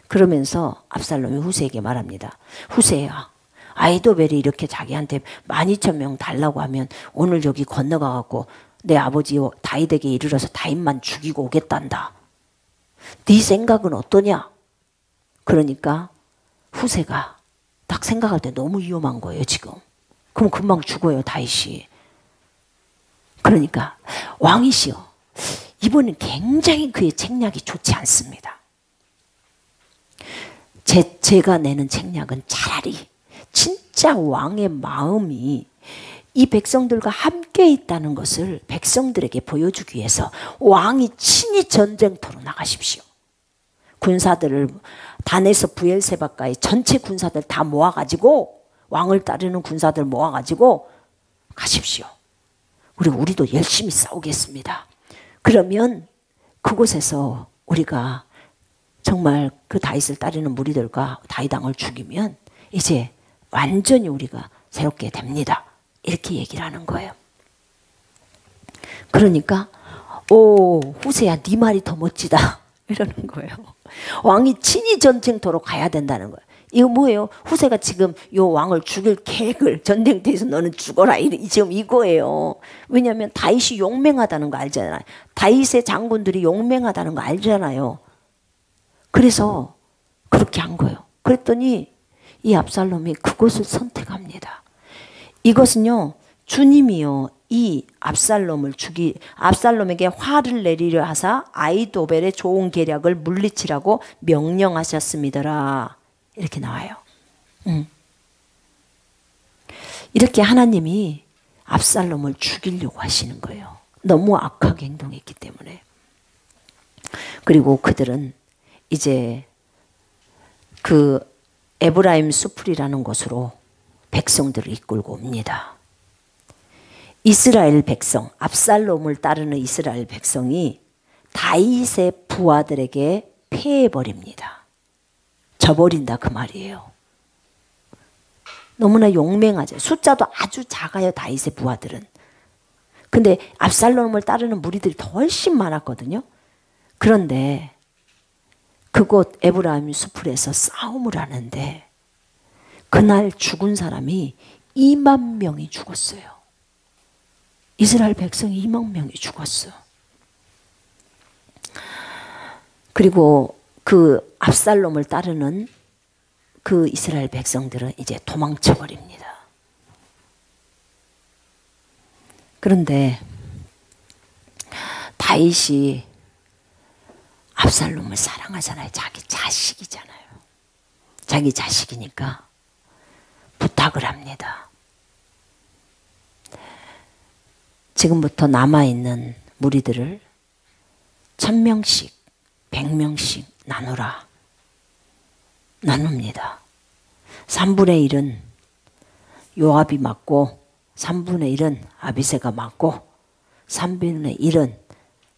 그러면서 압살롬이 후세에게 말합니다. 후세야, 아히도벨이 이렇게 자기한테 12,000명 달라고 하면 오늘 여기 건너가 갖고 내 아버지 다윗에게 이르러서 다윗만 죽이고 오겠단다. 네 생각은 어떠냐? 그러니까 후세가 딱 생각할 때 너무 위험한 거예요, 지금. 그럼 금방 죽어요, 다윗이. 그러니까 왕이시여, 이번엔 굉장히 그의 책략이 좋지 않습니다. 제가 내는 책략은 차라리 진짜 왕의 마음이 이 백성들과 함께 있다는 것을 백성들에게 보여주기 위해서 왕이 친히 전쟁터로 나가십시오. 군사들을 단에서 부엘세바까지 전체 군사들 다 모아가지고 왕을 따르는 군사들 모아가지고 가십시오. 그리고 우리도 열심히 싸우겠습니다. 그러면 그곳에서 우리가 정말 그 다윗을 따르는 무리들과 다윗 왕을 죽이면 이제 완전히 우리가 새롭게 됩니다. 이렇게 얘기를 하는 거예요. 그러니까 오, 후세야, 네 말이 더 멋지다 이러는 거예요. 왕이 친히 전쟁터로 가야 된다는 거예요. 이거 뭐예요? 후세가 지금 요 왕을 죽일 계획을 전쟁터에서 너는 죽어라 지금 이거예요. 왜냐하면 다윗이 용맹하다는 거 알잖아요. 다윗의 장군들이 용맹하다는 거 알잖아요. 그래서 그렇게 한 거예요. 그랬더니 이 압살롬이 그것을 선택합니다. 이것은요, 주님이요, 이 압살롬에게 화를 내리려 하사 아히도벨의 좋은 계략을 물리치라고 명령하셨습니다라. 이렇게 나와요. 이렇게 하나님이 압살롬을 죽이려고 하시는 거예요. 너무 악하게 행동했기 때문에. 그리고 그들은 이제 그 에브라임 수풀이라는 곳으로 백성들을 이끌고 옵니다. 이스라엘 백성, 압살롬을 따르는 이스라엘 백성이 다윗의 부하들에게 패해버립니다. 져버린다 그 말이에요. 너무나 용맹하죠. 숫자도 아주 작아요, 다윗의 부하들은. 근데 압살롬을 따르는 무리들이 더 훨씬 많았거든요. 그런데 그곳 에브라임 수풀에서 싸움을 하는데 그날 죽은 사람이 2만 명이 죽었어요. 이스라엘 백성이 2만 명이 죽었어. 그리고 그 압살롬을 따르는 그 이스라엘 백성들은 이제 도망쳐 버립니다. 그런데 다윗이 압살롬을 사랑하잖아요. 자기 자식이잖아요. 자기 자식이니까 부탁을 합니다. 지금부터 남아있는 무리들을 1000명씩 100명씩 나눕니다. 3분의 1은 요압이 맞고 3분의 1은 아비새가 맞고 3분의 1은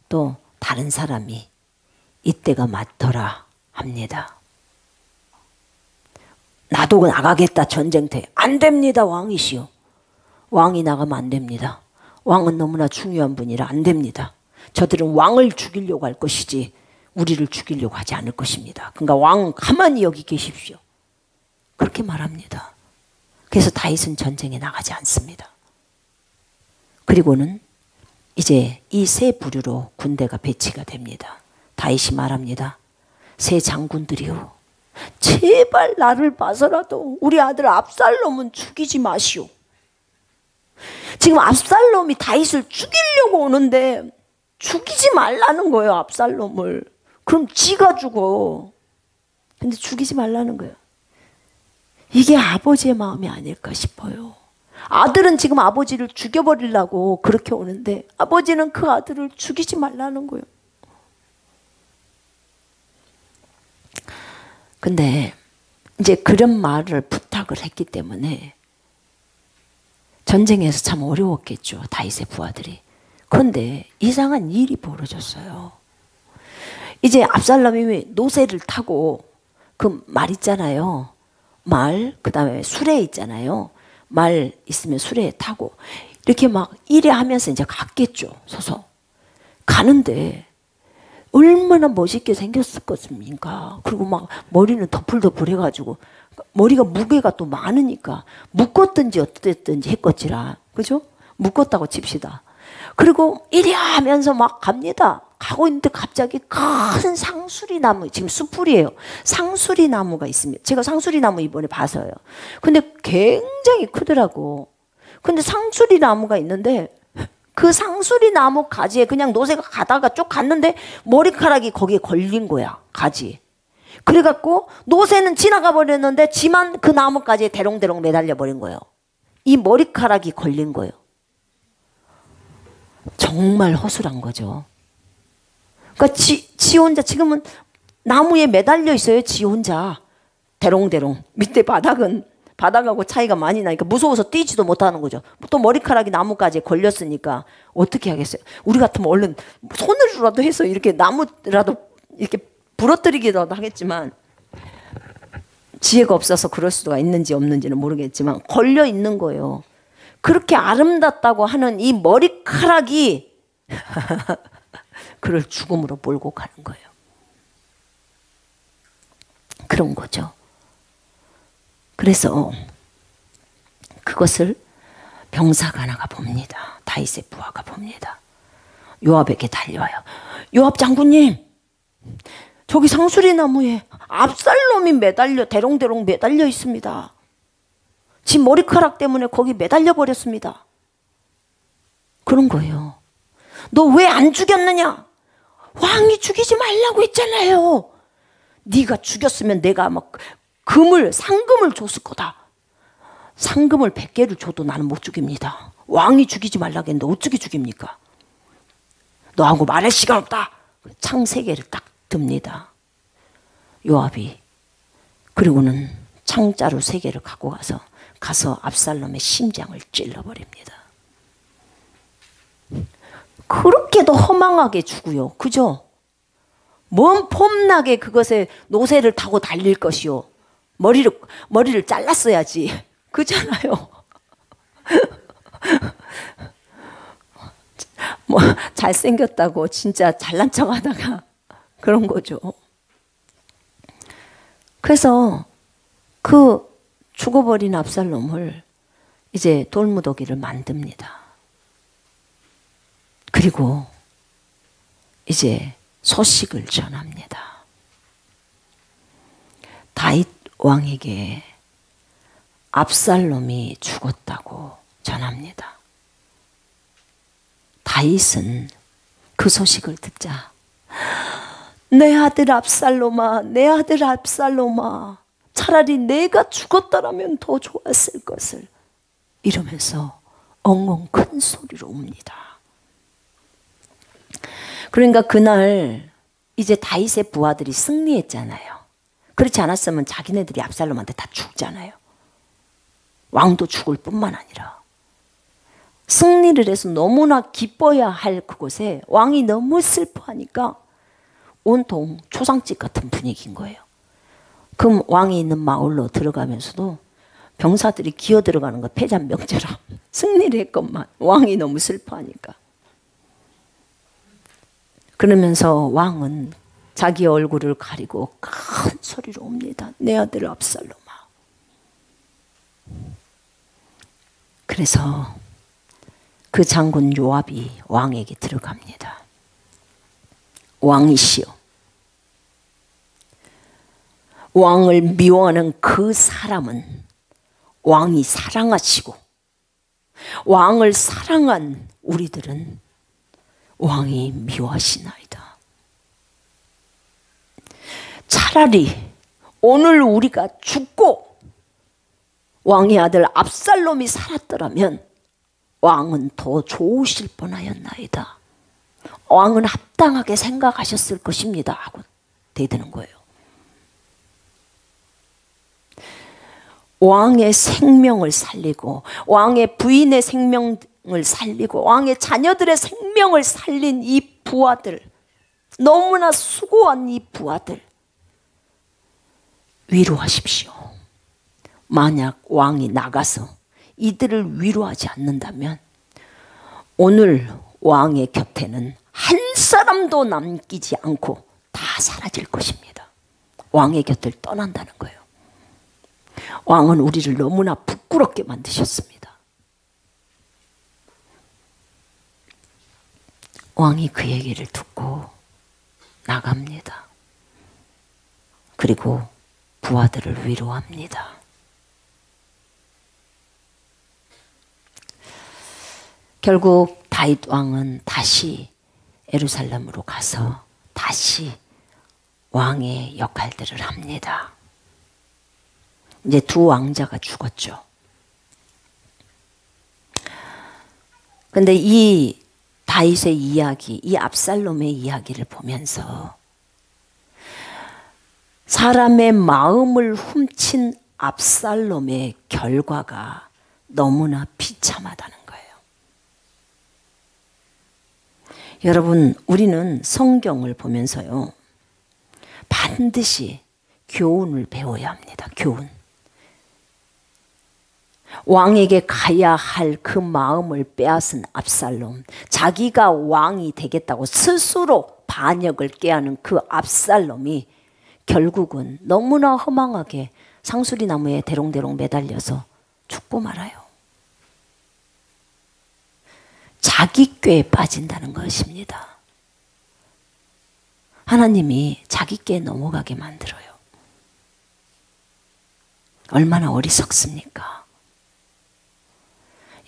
또 다른 사람이 이때가 맞더라 합니다. 나도 나가겠다 전쟁터에. 안 됩니다. 왕이시오. 왕이 나가면 안 됩니다. 왕은 너무나 중요한 분이라 안 됩니다. 저들은 왕을 죽이려고 할 것이지 우리를 죽이려고 하지 않을 것입니다. 그러니까 왕은 가만히 여기 계십시오. 그렇게 말합니다. 그래서 다윗은 전쟁에 나가지 않습니다. 그리고는 이제 이 세 부류로 군대가 배치가 됩니다. 다윗이 말합니다. 세 장군들이요, 제발 나를 봐서라도 우리 아들 압살롬은 죽이지 마시오. 지금 압살롬이 다윗을 죽이려고 오는데 죽이지 말라는 거예요. 압살롬을. 그럼 지가 죽어. 근데 죽이지 말라는 거예요. 이게 아버지의 마음이 아닐까 싶어요. 아들은 지금 아버지를 죽여버리려고 그렇게 오는데 아버지는 그 아들을 죽이지 말라는 거예요. 근데 이제 그런 말을 부탁을 했기 때문에 전쟁에서 참 어려웠겠죠. 다윗의 부하들이. 그런데 이상한 일이 벌어졌어요. 이제 압살롬이 노새를 타고 그 말 있잖아요. 말, 그 다음에 수레 있잖아요. 말 있으면 수레에 타고 이렇게 막 이래 하면서 이제 갔겠죠. 서서. 가는데 얼마나 멋있게 생겼을 것입니까? 그리고 막 머리는 덮을덮을 해가지고 머리가 무게가 또 많으니까 묶었든지 어땠든지 했겠지라. 그죠? 묶었다고 칩시다. 그리고 이래 하면서 막 갑니다. 가고 있는데 갑자기 큰 상수리 나무, 지금 숯불이에요. 상수리 나무가 있습니다. 제가 상수리 나무 이번에 봐서요. 근데 굉장히 크더라고. 근데 상수리 나무가 있는데 그 상수리 나무 가지에 그냥 노새가 가다가 쭉 갔는데 머리카락이 거기에 걸린 거야. 가지. 그래갖고 노새는 지나가 버렸는데 지만 그 나무까지 대롱대롱 매달려 버린 거예요. 이 머리카락이 걸린 거예요. 정말 허술한 거죠. 그러니까 지 혼자 지금은 나무에 매달려 있어요. 지 혼자 대롱대롱. 밑에 바닥하고 차이가 많이 나니까 무서워서 뛰지도 못하는 거죠. 또 머리카락이 나무까지 걸렸으니까 어떻게 하겠어요. 우리 같으면 얼른 손으로라도 해서 이렇게 나무라도 이렇게 부러뜨리기라도 하겠지만 지혜가 없어서 그럴 수가 있는지 없는지는 모르겠지만 걸려 있는 거예요. 그렇게 아름답다고 하는 이 머리카락이 그를 죽음으로 몰고 가는 거예요. 그런 거죠. 그래서 그것을 병사가 하나가 봅니다. 다윗의 부하가 봅니다. 요압에게 달려와요. 요압 장군님, 저기 상수리 나무에 압살롬이 매달려 대롱대롱 매달려 있습니다. 지 머리카락 때문에 거기 매달려 버렸습니다. 그런 거예요. 너 왜 안 죽였느냐? 왕이 죽이지 말라고 했잖아요. 네가 죽였으면 내가 막 상금을 줬을 거다. 상금을 100개를 줘도 나는 못 죽입니다. 왕이 죽이지 말라고 했는데 어떻게 죽입니까? 너하고 말할 시간 없다. 창 3개를 딱 듭니다. 요압이. 그리고는 창자루 3개를 갖고 가서 압살롬의 심장을 찔러버립니다. 그렇게도 허망하게 죽어요. 그죠? 뭔 폼나게 그것에 노새를 타고 달릴 것이요. 머리를 잘랐어야지. 그잖아요. 뭐 잘생겼다고 진짜 잘난 척하다가 그런 거죠. 그래서 그 죽어버린 압살롬을 이제 돌무더기를 만듭니다. 그리고 이제 소식을 전합니다. 다윗 왕에게 압살롬이 죽었다고 전합니다. 다윗은 그 소식을 듣자 내 아들 압살롬아, 내 아들 압살롬아, 차라리 내가 죽었더라면 더 좋았을 것을 이러면서 엉엉 큰 소리로 웁니다. 그러니까 그날 이제 다윗의 부하들이 승리했잖아요. 그렇지 않았으면 자기네들이 압살롬한테 다 죽잖아요. 왕도 죽을 뿐만 아니라 승리를 해서 너무나 기뻐야 할 그곳에 왕이 너무 슬퍼하니까 온통 초상집 같은 분위기인 거예요. 그럼 왕이 있는 마을로 들어가면서도 병사들이 기어 들어가는 거 패잔병처럼 승리를 했건만 왕이 너무 슬퍼하니까. 그러면서 왕은 자기 얼굴을 가리고 큰 소리로 옵니다. 내 아들 압살롬아. 그래서 그 장군 요압이 왕에게 들어갑니다. 왕이시여, 왕을 미워하는 그 사람은 왕이 사랑하시고 왕을 사랑한 우리들은 왕이 미워하시나이다. 차라리 오늘 우리가 죽고 왕의 아들 압살롬이 살았더라면 왕은 더 좋으실 뻔하였나이다. 왕은 합당하게 생각하셨을 것입니다 하고 대드는 거예요. 왕의 생명을 살리고 왕의 부인의 생명을 살리고 왕의 자녀들의 생명을 살린 이 부하들, 너무나 수고한 이 부하들 위로하십시오. 만약 왕이 나가서 이들을 위로하지 않는다면 오늘 왕의 곁에는 한 사람도 남기지 않고 다 사라질 것입니다. 왕의 곁을 떠난다는 거예요. 왕은 우리를 너무나 부끄럽게 만드셨습니다. 왕이 그 얘기를 듣고 나갑니다. 그리고 부하들을 위로합니다. 결국 다윗 왕은 다시 예루살렘으로 가서 다시 왕의 역할들을 합니다. 이제 두 왕자가 죽었죠. 근데 이 다윗의 이야기, 이 압살롬의 이야기를 보면서 사람의 마음을 훔친 압살롬의 결과가 너무나 비참하다는 거예요. 여러분, 우리는 성경을 보면서요, 반드시 교훈을 배워야 합니다. 교훈. 왕에게 가야 할 그 마음을 빼앗은 압살롬, 자기가 왕이 되겠다고 스스로 반역을 깨하는 그 압살롬이 결국은 너무나 허망하게 상수리나무에 대롱대롱 매달려서 죽고 말아요. 자기 꾀에 빠진다는 것입니다. 하나님이 자기 꾀에 넘어가게 만들어요. 얼마나 어리석습니까?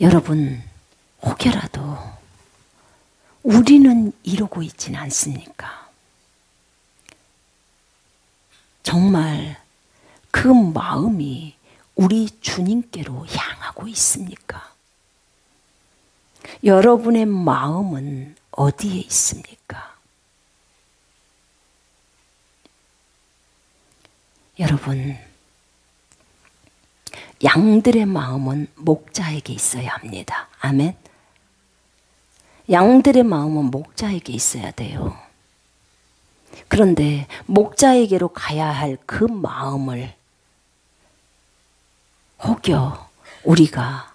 여러분, 혹여라도 우리는 이러고 있지는 않습니까? 정말 그 마음이 우리 주님께로 향하고 있습니까? 여러분의 마음은 어디에 있습니까? 여러분, 양들의 마음은 목자에게 있어야 합니다. 아멘. 양들의 마음은 목자에게 있어야 돼요. 그런데 목자에게로 가야 할 그 마음을 혹여 우리가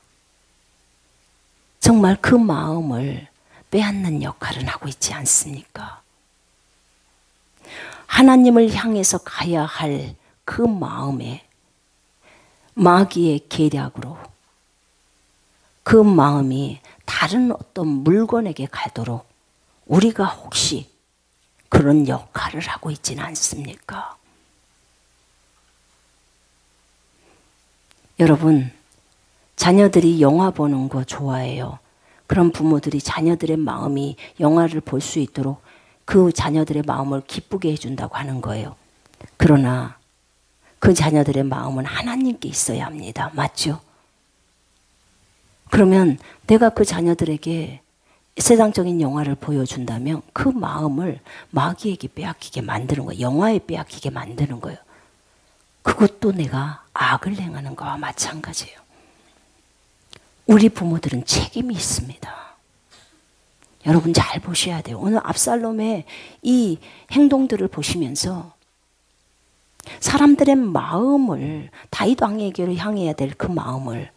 정말 그 마음을 빼앗는 역할을 하고 있지 않습니까? 하나님을 향해서 가야 할 그 마음에 마귀의 계략으로 그 마음이 다른 어떤 물건에게 가도록 우리가 혹시 그런 역할을 하고 있지는 않습니까? 여러분, 자녀들이 영화 보는 거 좋아해요. 그런 부모들이 자녀들의 마음이 영화를 볼 수 있도록 그 자녀들의 마음을 기쁘게 해준다고 하는 거예요. 그러나 그 자녀들의 마음은 하나님께 있어야 합니다. 맞죠? 그러면 내가 그 자녀들에게 세상적인 영화를 보여준다면 그 마음을 마귀에게 빼앗기게 만드는 거예요. 영화에 빼앗기게 만드는 거예요. 그것도 내가 악을 행하는 거와 마찬가지예요. 우리 부모들은 책임이 있습니다. 여러분 잘 보셔야 돼요. 오늘 압살롬의 이 행동들을 보시면서 사람들의 마음을, 다윗 왕에게로 향해야 될 그 마음을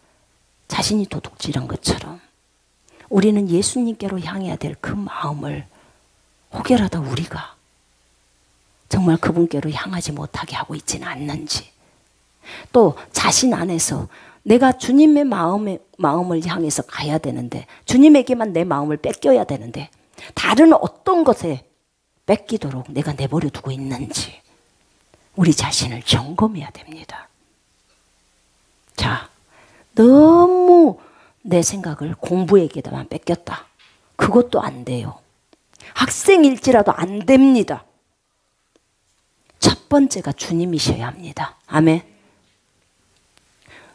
자신이 도둑질한 것처럼 우리는 예수님께로 향해야 될 그 마음을 혹여라도 우리가 정말 그분께로 향하지 못하게 하고 있지는 않는지, 또 자신 안에서 내가 주님의 마음을 향해서 가야 되는데, 주님에게만 내 마음을 뺏겨야 되는데 다른 어떤 것에 뺏기도록 내가 내버려 두고 있는지 우리 자신을 점검해야 됩니다. 자, 너무 내 생각을 공부에게다만 뺏겼다. 그것도 안 돼요. 학생일지라도 안 됩니다. 첫 번째가 주님이셔야 합니다. 아멘.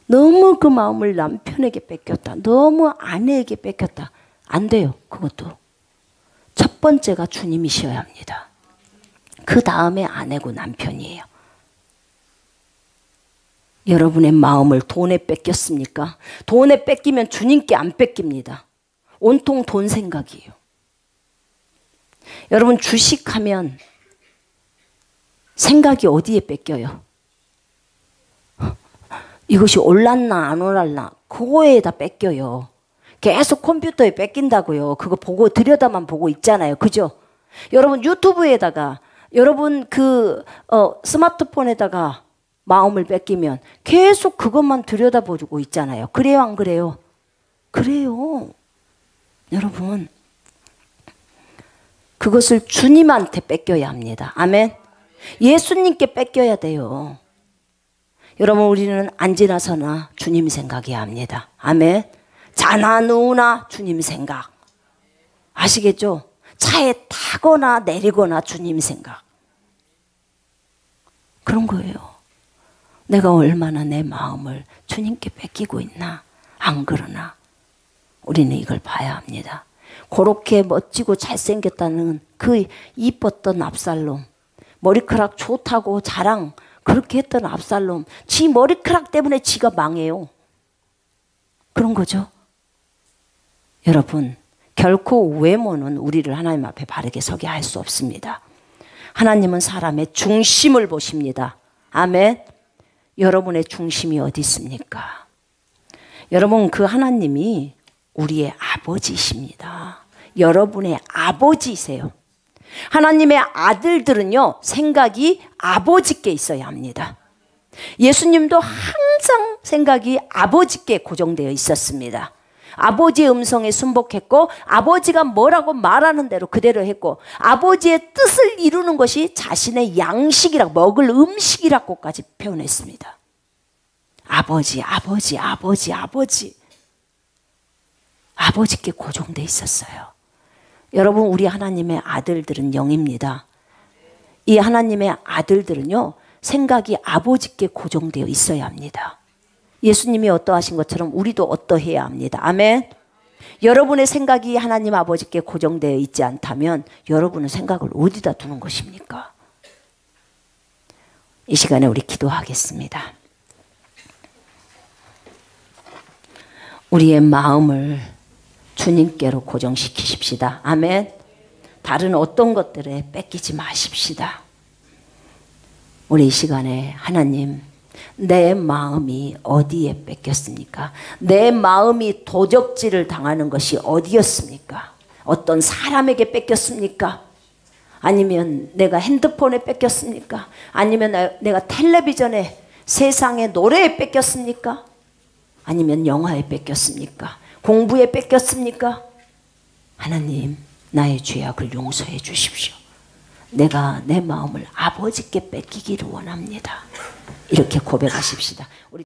너무 그 마음을 남편에게 뺏겼다. 너무 아내에게 뺏겼다. 안 돼요. 그것도. 첫 번째가 주님이셔야 합니다. 그 다음에 아내고 남편이에요. 여러분의 마음을 돈에 뺏겼습니까? 돈에 뺏기면 주님께 안 뺏깁니다. 온통 돈 생각이에요. 여러분 주식하면 생각이 어디에 뺏겨요? 이것이 올랐나 안 올랐나 그거에다 뺏겨요. 계속 컴퓨터에 뺏긴다고요. 그거 보고 들여다만 보고 있잖아요. 그죠? 여러분 유튜브에다가, 여러분 그 스마트폰에다가 마음을 뺏기면 계속 그것만 들여다보고 있잖아요. 그래요 안 그래요? 그래요. 여러분 그것을 주님한테 뺏겨야 합니다. 아멘. 예수님께 뺏겨야 돼요. 여러분 우리는 안 지나서나 주님 생각해야 합니다. 아멘. 자나 누우나 주님 생각. 아시겠죠? 차에 타거나 내리거나 주님 생각. 그런 거예요. 내가 얼마나 내 마음을 주님께 뺏기고 있나 안 그러나 우리는 이걸 봐야 합니다. 그렇게 멋지고 잘생겼다는 그 이뻤던 압살롬, 머리카락 좋다고 자랑 그렇게 했던 압살롬, 지 머리카락 때문에 지가 망해요. 그런 거죠. 여러분 결코 외모는 우리를 하나님 앞에 바르게 서게 할 수 없습니다. 하나님은 사람의 중심을 보십니다. 아멘. 여러분의 중심이 어디 있습니까? 여러분 그 하나님이 우리의 아버지십니다. 여러분의 아버지세요. 하나님의 아들들은요 생각이 아버지께 있어야 합니다. 예수님도 항상 생각이 아버지께 고정되어 있었습니다. 아버지의 음성에 순복했고 아버지가 뭐라고 말하는 대로 그대로 했고 아버지의 뜻을 이루는 것이 자신의 양식이라고, 먹을 음식이라고까지 표현했습니다. 아버지, 아버지, 아버지, 아버지. 아버지께 고정되어 있었어요. 여러분 우리 하나님의 아들들은 영입니다. 이 하나님의 아들들은요 생각이 아버지께 고정되어 있어야 합니다. 예수님이 어떠하신 것처럼 우리도 어떠해야 합니다. 아멘. 여러분의 생각이 하나님 아버지께 고정되어 있지 않다면 여러분은 생각을 어디다 두는 것입니까? 이 시간에 우리 기도하겠습니다. 우리의 마음을 주님께로 고정시키십시다. 아멘. 다른 어떤 것들에 뺏기지 마십시다. 우리 이 시간에 하나님, 내 마음이 어디에 뺏겼습니까? 내 마음이 도적질을 당하는 것이 어디였습니까? 어떤 사람에게 뺏겼습니까? 아니면 내가 핸드폰에 뺏겼습니까? 아니면 내가 텔레비전에, 세상의 노래에 뺏겼습니까? 아니면 영화에 뺏겼습니까? 공부에 뺏겼습니까? 하나님, 나의 죄악을 용서해 주십시오. 내가 내 마음을 아버지께 뺏기기를 원합니다. 이렇게 고백하십시다. 우리